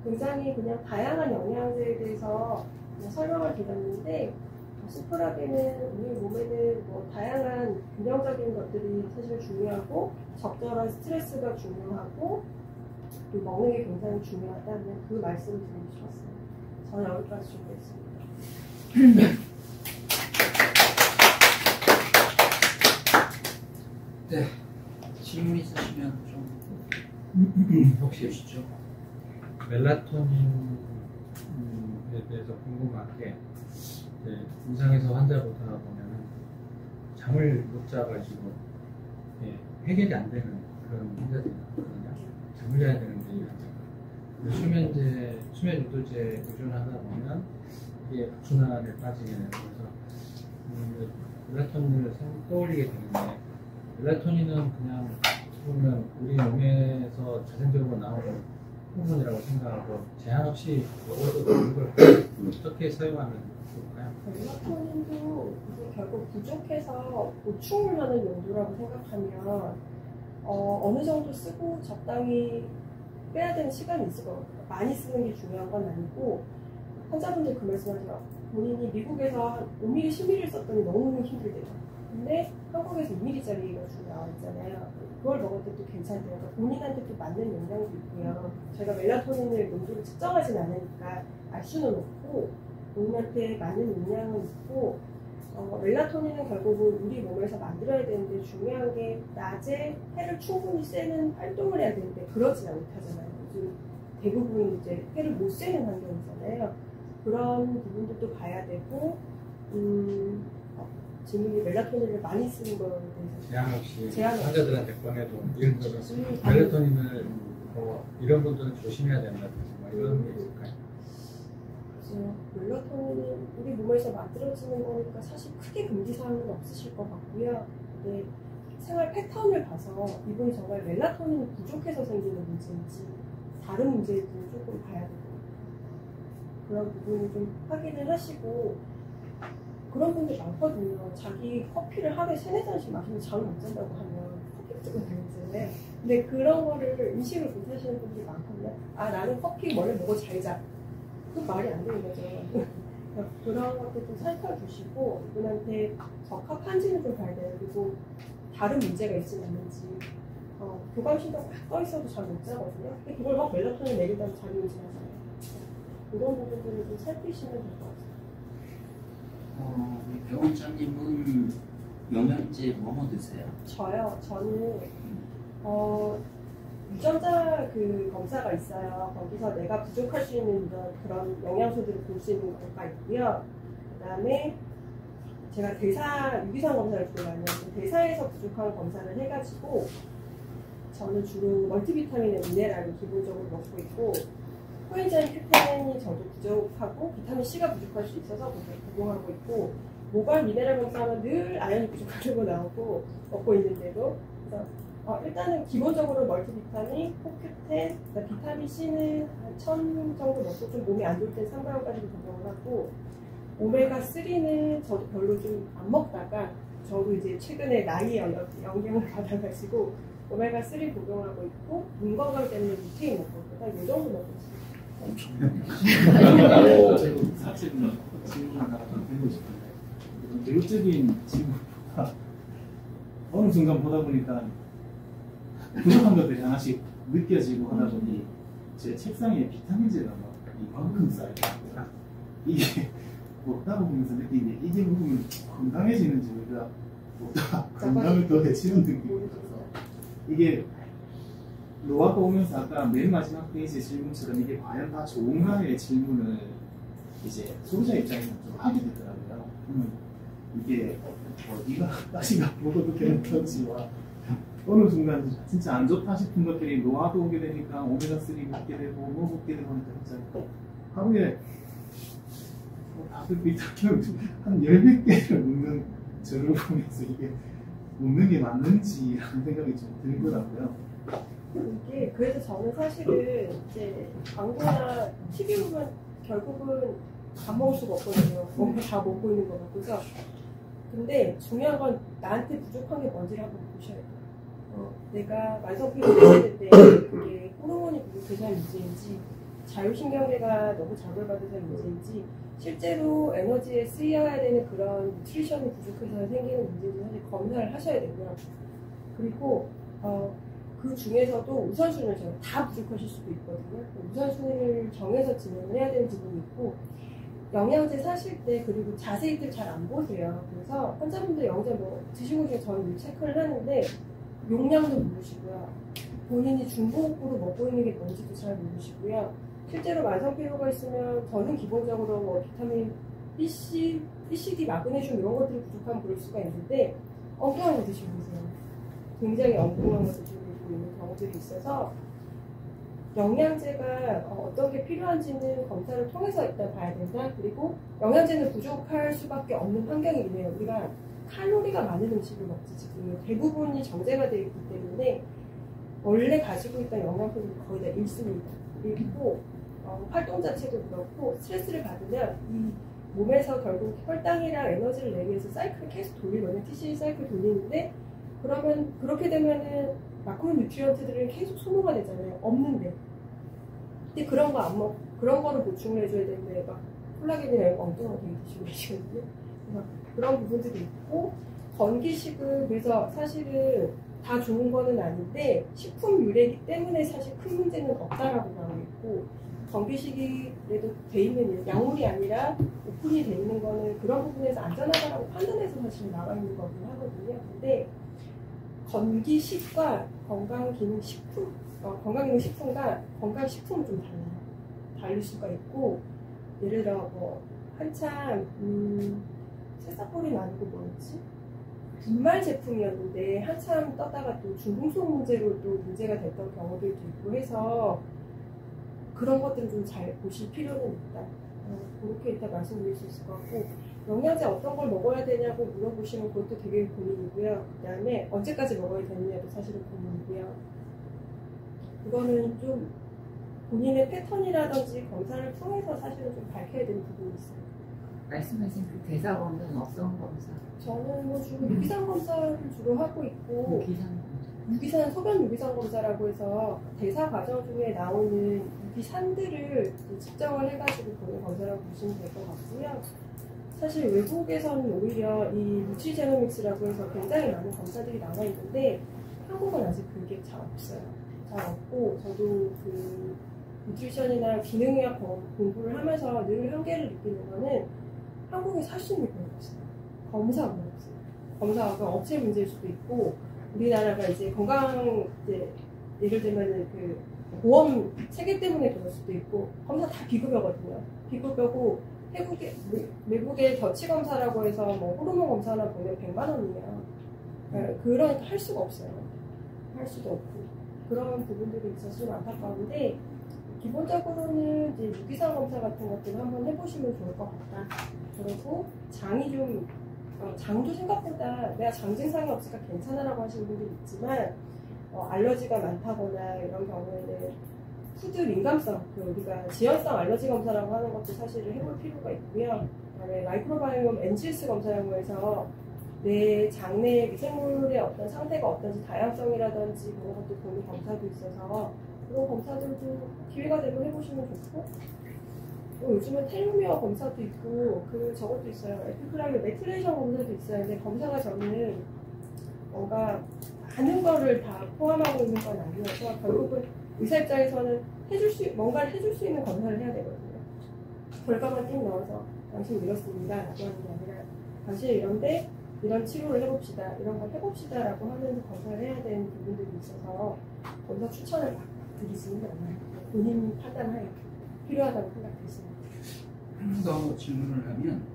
굉장히 그냥 다양한 영양제에 대해서 설명을 드렸는데 심플하게는 우리 몸에는 뭐 다양한 균형적인 것들이 사실 중요하고 적절한 스트레스가 중요하고 또 먹는 게 굉장히 중요하다는 그 말씀을 드리고 싶었습니다. 저는 여기까지 준비했습니다. 네, 질문 있으시면 좀 혹시 주시죠. 멜라토닌에 대해서 궁금한 게 임상에서 환자 보다 보면은 잠을 못 자가지고 해결이 안 되는 그런 환자들이 있거든요. 잠을 자야 되는데 이 환자가 수면 유도제 의존하다 보면 이게 악순환에 빠지게 돼요. 그래서 멜라토닌을 떠올리게 되는데 멜라토닌은 그냥 보면 우리 몸에서 자생적으로 나오는 호르몬이라고 생각하고 제한 없이 먹어도 되는 걸 어떻게 사용하면 좋을까요? 멜라토닌도 이제 결국 부족해서 보충을 하는 용도라고 생각하면 어느 정도 쓰고 적당히 빼야 되는 시간이 있을 것 같아요. 많이 쓰는 게 중요한 건 아니고 환자분들 그 말씀하세요. 본인이 미국에서 한 5mm, 10mm 썼더니 너무 힘들대요. 근데 한국에서 2mm짜리가 지금 나와 있잖아요. 그걸 먹을 때도 괜찮대요. 그러니까 본인한테 또 맞는 영양도 있고요. 저희가 멜라토닌을 농도를 측정하진 않으니까 알 수는 없고 본인한테 맞는 영양은 있고 멜라토닌은 결국은 우리 몸에서 만들어야 되는데 중요한 게 낮에 해를 충분히 쐬는 활동을 해야 되는데 그러지 못하잖아요. 요즘 대부분 이제 해를 못 쐬는 환경이잖아요. 그런 부분들도 봐야 되고 질문이 멜라토닌을 많이 쓰는 거에 대해서 제한 없이 환자들한테 꺼내도 이런 거는 멜라토닌을 이런 분들은 조심해야 된다든지 이런 게 있을까요? 그래서 멜라토닌은 우리 몸에서 만들어지는 거니까 사실 크게 금기사항은 없으실 것 같고요. 근데 생활 패턴을 봐서 이분이 정말 멜라토닌이 부족해서 생기는 문제인지 다른 문제인지는 조금 봐야 되고 그런 부분을 좀 확인을 하시고 그런 분들 많거든요. 자기 커피를 하루에 3-4잔씩 마시면 잠을 못 잔다고 하면 커피 뜨고 되잖아요. 근데 그런 거를 인식을 못 하시는 분들이 많거든요. 아 나는 커피 뭘 먹어 잘 자. 그 말이 안 되는 거죠. 그런 것도 좀 살펴주시고 이분한테 적합한지는 좀 봐야 돼요. 그리고 다른 문제가 있지 않는지. 교감신경 막 떠 있어도 잘 못 자거든요. 근데 그걸 막 멜라토닌 내리다 잠이 오지 않아요. 이런 부분들을 좀 살피시면 될 것 같아요. 우리 병원장님은 영양제 뭐 드세요? 저는 유전자 그 검사가 있어요. 거기서 내가 부족할 수 있는 그런 영양소들을 볼 수 있는 거가 있고요. 그다음에 제가 유기산 검사를 주로 많이 하고 대사에서 비롯한 검사를 해가지고 저는 주로 멀티비타민과 미네랄을 기본적으로 먹고 있고 코엔자임 Q10이 저도 부족하고 비타민 C가 부족할 수 있어서 복용하고 있고 모발 미네랄 검사하면 늘 아연이 부족하다고 나오고 먹고 있는데도 그래서 일단은 기본적으로 멀티비타민, 코큐텐, 비타민 C는 한 1000 정도 먹고 좀 몸이 안 좋을 때 3g까지도 복용을 하고 오메가3는 저도 별로 좀 안 먹다가 저도 이제 최근에 나이에 영향을 받아가지고 오메가3 복용하고 있고 눈 건강 때문에 루테인 먹고 있고 이 정도 먹고 있어요. 엄청나요. 사실 질문 하나 더 드리고 싶은데 교육적인 질문보다 어느 순간 보다 보니까 부족한 것들이 하나씩 느껴지고 하다 보니 제 책상에 비타민제가 막 이만큼 쌓여있어요. 이게 먹다 보면서 느낀 게 이게 먹으면 건강해지는지 우리가 먹다가 건강을 더 해치는 느낌이 들어서 이게 로아가 오면서 아까 맨 마지막 페이지의 질문처럼 이게 과연 다 좋은가의 질문을 이제 소비자 입장에서 좀 하게 되더라고요. 이게 네가 다시가 먹어도 괜찮지와 어느 순간 진짜 안 좋다 싶은 것들이 노화도 오게 되니까 오메가3 먹게 되고 뭐 먹게 되고 하니까 진짜 하루에 다들 비타민 한 10몇 개를 먹는 저를 보면서 이게 먹는 게 맞는지 하는 생각이 좀 들더라고요. 이게 그래서 저는 사실은 이제 광고나 TV 보면 결국은 다 먹을 수가 없거든요. 뭔가 다 먹고 있는 것 같고서. 근데 중요한 건 나한테 부족한 게 뭔지를 한번 보셔야 돼요. 내가 만성피로를 했을 때 그게 호르몬이 부족해서 문제인지 자율신경계가 너무 자극받아서 문제인지 실제로 에너지에 쓰여야 되는 그런 뉴트리션이 부족해서 생기는 문제인지 사실 검사를 하셔야 되고요. 그리고 그 중에서도 우선순위를 다 부족하실 수도 있거든요. 우선순위를 정해서 진행을 해야 되는 부분이 있고 영양제 사실 때 그리고 자세히들 잘 안 보세요. 그래서 환자분들 영양제 뭐 드시고 중에 저는 체크를 하는데 용량도 모르시고요. 본인이 중복으로 먹고 있는 게 뭔지도 잘 모르시고요. 실제로 만성피로가 있으면 저는 기본적으로 뭐 비타민 BC, BCD, 마그네슘 이런 것들이 부족하면 그럴 수가 있는데 엉뚱한 거 드시고 계세요. 굉장히 엉뚱한 것을 드시고 있는 경우들이 있어서 영양제가 어떤 게 필요한지는 검사를 통해서 일단 봐야 된다. 그리고 영양제는 부족할 수밖에 없는 환경이네요. 우리가 칼로리가 많은 음식을 먹지 지금 대부분이 정제가 되어 있기 때문에 원래 가지고 있던 영양소들이 거의 다 잃습니다. 그리고 활동 자체도 그렇고 스트레스를 받으면 이 몸에서 결국 혈당이랑 에너지를 내기 위해서 사이클을 계속 돌리거든요. TC 사이클 돌리는데 그러면 그렇게 되면은 마크로 뉴트리언트들을 계속 소모가 되잖아요. 없는데. 근데 그런 거 안 먹고 그런 거를 보충을 해줘야 되는데 막 콜라겐이나 엉뚱하게 드시고 계시거든요. 그런 부분들이 있고 건기식은 그래서 사실은 다 좋은 거는 아닌데 식품 유래이기 때문에 사실 큰 문제는 없다라고 나와 있고 건기식이 그래도 돼 있는 약물이 아니라 오픈이 돼 있는 거는 그런 부분에서 안전하다라고 판단해서 사실 나와 있는 거긴 하거든요. 근데 건기식과 건강기능식품, 건강기능식품과 건강식품은 좀 달라요. 다를 수가 있고 예를 들어 뭐 한참 새싹볼이 아니고 뭐였지? 분말 제품이었는데 한참 떴다가 또 중금속 문제로 또 문제가 됐던 경우들도 있고 해서 그런 것들은 좀 잘 보실 필요는 있다. 그렇게 일단 말씀드릴 수 있을 것 같고 영양제 어떤 걸 먹어야 되냐고 물어보시면 그것도 되게 고민이고요. 그 다음에 언제까지 먹어야 되느냐도 사실은 고민이고요. 그거는 좀 본인의 패턴이라든지 검사를 통해서 사실은 좀 밝혀야 되는 부분이 있어요. 말씀하신 그 대사 검사는 어떤 검사? 저는 뭐 주로 유기산 검사를 주로 하고 있고 유기산 검사. 유기산, 소변 유기산 검사라고 해서 대사 과정 중에 나오는 유기산들을 측정을 해가지고 보는 검사라고 보시면 될 것 같고요. 사실 외국에서는 오히려 이 뉴트리제노믹스라고 해서 굉장히 많은 검사들이 나와 있는데 한국은 아직 그게 잘 없어요. 잘 없고 저도 그 뉴트리션이나 기능의학 공부를 하면서 늘 한계를 느끼는 거는 한국에서 할 수 있는 게 없어요. 검사가 없어요. 검사가 업체 문제일 수도 있고 우리나라가 이제 건강 이제 예를 들면은 그 보험 체계 때문에 그럴 수도 있고 검사 다 비급여거든요. 비급여고 외국의 더치 검사라고 해서 뭐 호르몬 검사 하나 보면 100만 원이에요. 그러니까 할 수가 없어요. 할 수도 없고 그런 부분들이 있어서 좀 안타까운데 기본적으로는 이제 유기산 검사 같은 것들을 한번 해보시면 좋을 것 같다. 그리고 장이 좀 장도 생각보다 내가 장 증상이 없으니까 괜찮아라고 하시는 분들이 있지만 알러지가 많다거나 이런 경우에는 푸드 민감성, 우리가 지연성 알러지 검사라고 하는 것도 사실을 해볼 필요가 있고요. 그다음에 마이크로바이옴 엔실스 검사라고 해서 내 장내 미생물의 어떤 상태가 어떤지 다양성이라든지 그런 것도 보는 검사도 있어서 그런 검사들도 기회가 되면 해보시면 좋고 요즘은 텔로미어 검사도 있고 저것도 있어요. 에피클라이어 매트레이션 검사도 있어요. 근데 검사가 저는 뭔가 많은 거를 다 포함하고 있는 건 아니어서 결국은 의사 입장에서는 뭔가를 해줄 수 있는 검사를 해야 되거든요. 결과만 띵 넣어서 당신 이렇습니다 라고 하는 게 아니라 당신 이런데 이런 치료를 해봅시다, 이런 걸 해봅시다 라고 하면서 검사를 해야 되는 부분들이 있어서 검사 추천을 막 드리지는 않아요. 본인 판단하에 필요하다고 생각되시면 하나 더 질문을 하면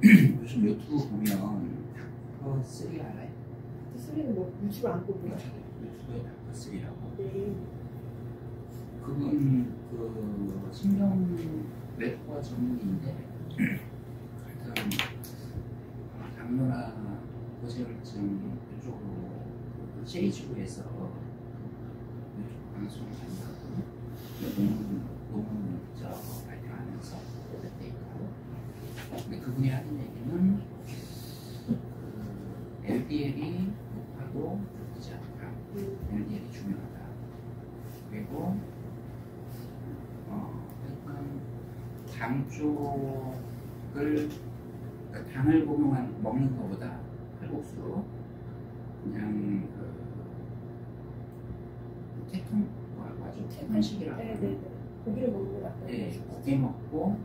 요즘 유튜브 보면 닥터3 알아요? 닥터3는 뭐 유튜브 안 보고요. 유튜브에 닥터3라고 네. 그분 그 신경 외과 전문인데 하여튼 당뇨나 고지혈증 이쪽으로 시리즈로 해서 유튜브 방송을 한다고 논문 발표하면서 그때 있고 근데 그분이 하는 얘기는 LDL이 높아도 나쁘지 않다. LDL이 중요하다. 그리고 당 쪽을 당을 먹는 것보다 칼국수 그냥 태통 뭐라고 하죠? 태통식이라고 네. 고기를 먹는 게 낫다. 네, 고기 먹고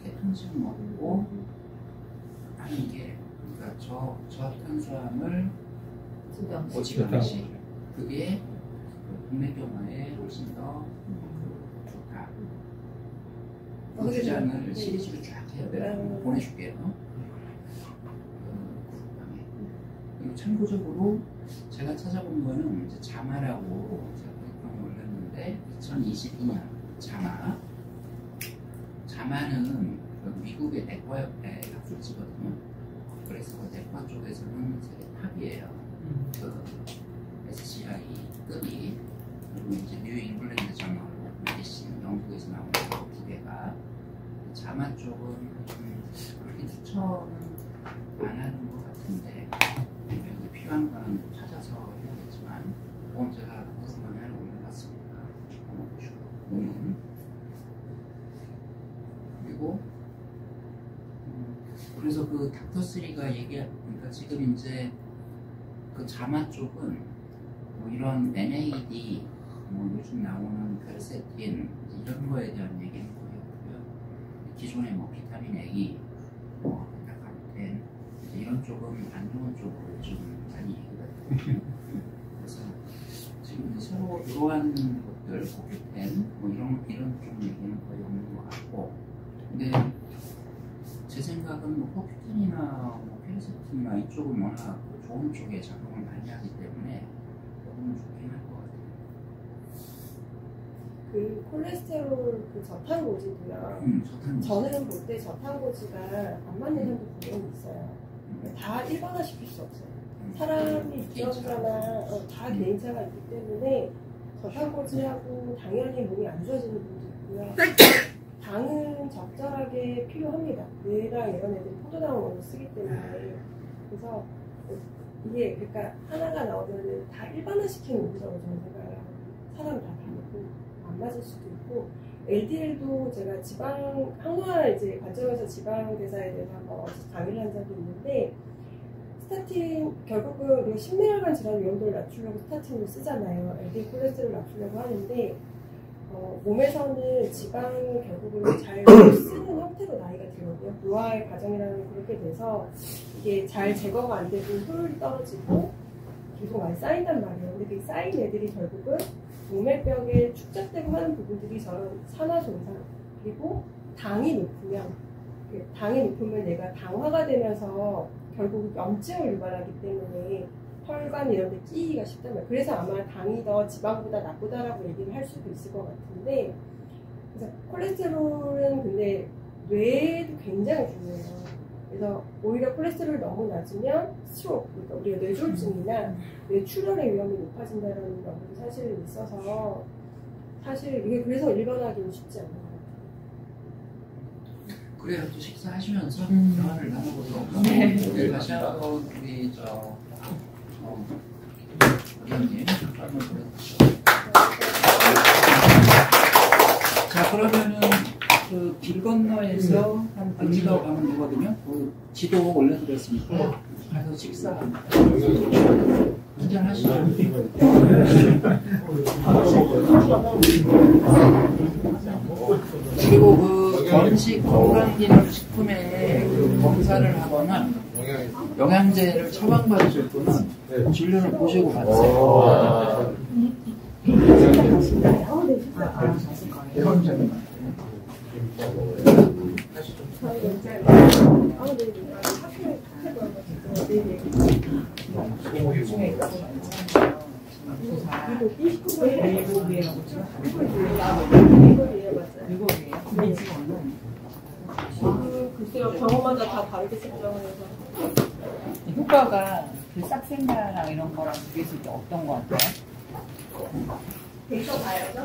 태통식 먹고 하는 게 그러니까 저탄수화물 고지방식 그게 동맥경화에 훨씬 더 좋다. 그 주장을 시리즈로 쫙 해요. 내가 보내줄게요. 그리고 참고적으로 제가 찾아본 거는 이제 자마라고 제가 그런 걸 했는데 2022년 자마는 미국의 내과협회 학술지거든요. 그래서 내과 쪽에서는 세계 탑이에요. 그 SCI-급이 그리고 이제 뉴 잉글랜드 저널 메디신 영국에서 나오는 두 개가 자마 쪽은 그렇게 추천은 안 하는 것 같은데 여기 필요한 거는 찾아서 해야겠지만 그건 제가 그것만을 올려놨습니다. 논문 그리고 그래서 그 닥터3가 그러니까 지금 이제 그 자마 쪽은 뭐 이런 NAD 뭐 요즘 나오는 퀘르세틴 이런 거에 대한 얘기는 거의 없고요. 기존에 뭐 비타민 A, 뭐 베타카로텐 이런 쪽은 안 좋은 쪽으로 좀 많이 얘기가 되거든요. 그래서 지금 이제 새로 들어온 것들, 코큐텐 뭐 이런 쪽 얘기는 거의 없는 것 같고, 근데 제 생각은 뭐 코큐텐이나 뭐 퀘르세틴이나 이쪽은 워낙 좋은 쪽에 작용을 많이 하기 때문에 너무 좋긴 할 것 같아요. 그 콜레스테롤 그 저탄고지도요. 저는 볼 때 저탄고지가 안 맞는 현도 분명히 있어요. 다 일반화시킬 수 없어요. 사람이 유전자나 다 개인차가 있기 때문에 저탄고지하고 당연히 몸이 안 좋아지는 분도 있고요. 당은 적절하게 필요합니다. 뇌랑 이런 애들이 포도당을 너무 쓰기 때문에. 그래서 이게 그러니까 하나가 나오면은 다 일반화시키는 오류라고 저는 생각을 하고 사람 다 다르고 안 맞을 수도 있고 LDL도 제가 지방 항노화 이제 관점에서 지방 대사에 대해서 한번 강의를 한 적이 있는데 스타틴 결국은 우리가 심내혈관 질환 위험도를 낮추려고 스타틴을 쓰잖아요. LDL 콜레스테롤을 낮추려고 하는데 몸에서는 지방을 결국은 잘 쓰는 형태로 나이가 들거든요. 노화의 과정이라는 게 그렇게 돼서 이게 잘 제거가 안 되고 효율이 떨어지고 계속 많이 쌓인단 말이에요. 근데 그 쌓인 애들이 결국은 동맥벽에 축적되고 하는 부분들이 저런 산화손상 그리고 당이 높으면 얘가 당화가 되면서 결국 염증을 유발하기 때문에 혈관 이런 데 끼기가 쉽단 말이에요. 그래서 아마 당이 더 지방보다 나쁘다라고 얘기를 할 수도 있을 것 같은데 그래서 콜레스테롤은 근데 뇌에도 굉장히 중요해요. 그래서 오히려 콜레스테롤이 너무 낮으면 스트로크, 그러니까 우리가 뇌졸중이나 뇌출혈의 위험이 높아진다는 연구도 사실은 있어서 사실 이게 그래서 일반화하기는 쉽지 않은 것 같아요. 그래요. 또 식사하시면서 대화를 나눠보도록 하고 네. 다시 한번 우리 의원님 한번 보내주시죠. 자 그러면은 그 길 건너에서 한 1km 가면 되거든요. 그 지도 올려드렸으니까 가서 식사 한잔 하시죠. 그리고 그 건식 건강기능식품에 그 검사를 하거나 영양제를 처방받으실 분은 진료를 보시고 받으세요. 글쎄요, 병원마다 다 다르게 측정을 해서 효과가 그 싹생가랑 이런 거랑 비교했을 때 어떤 거 같아요? 데이터 봐야죠.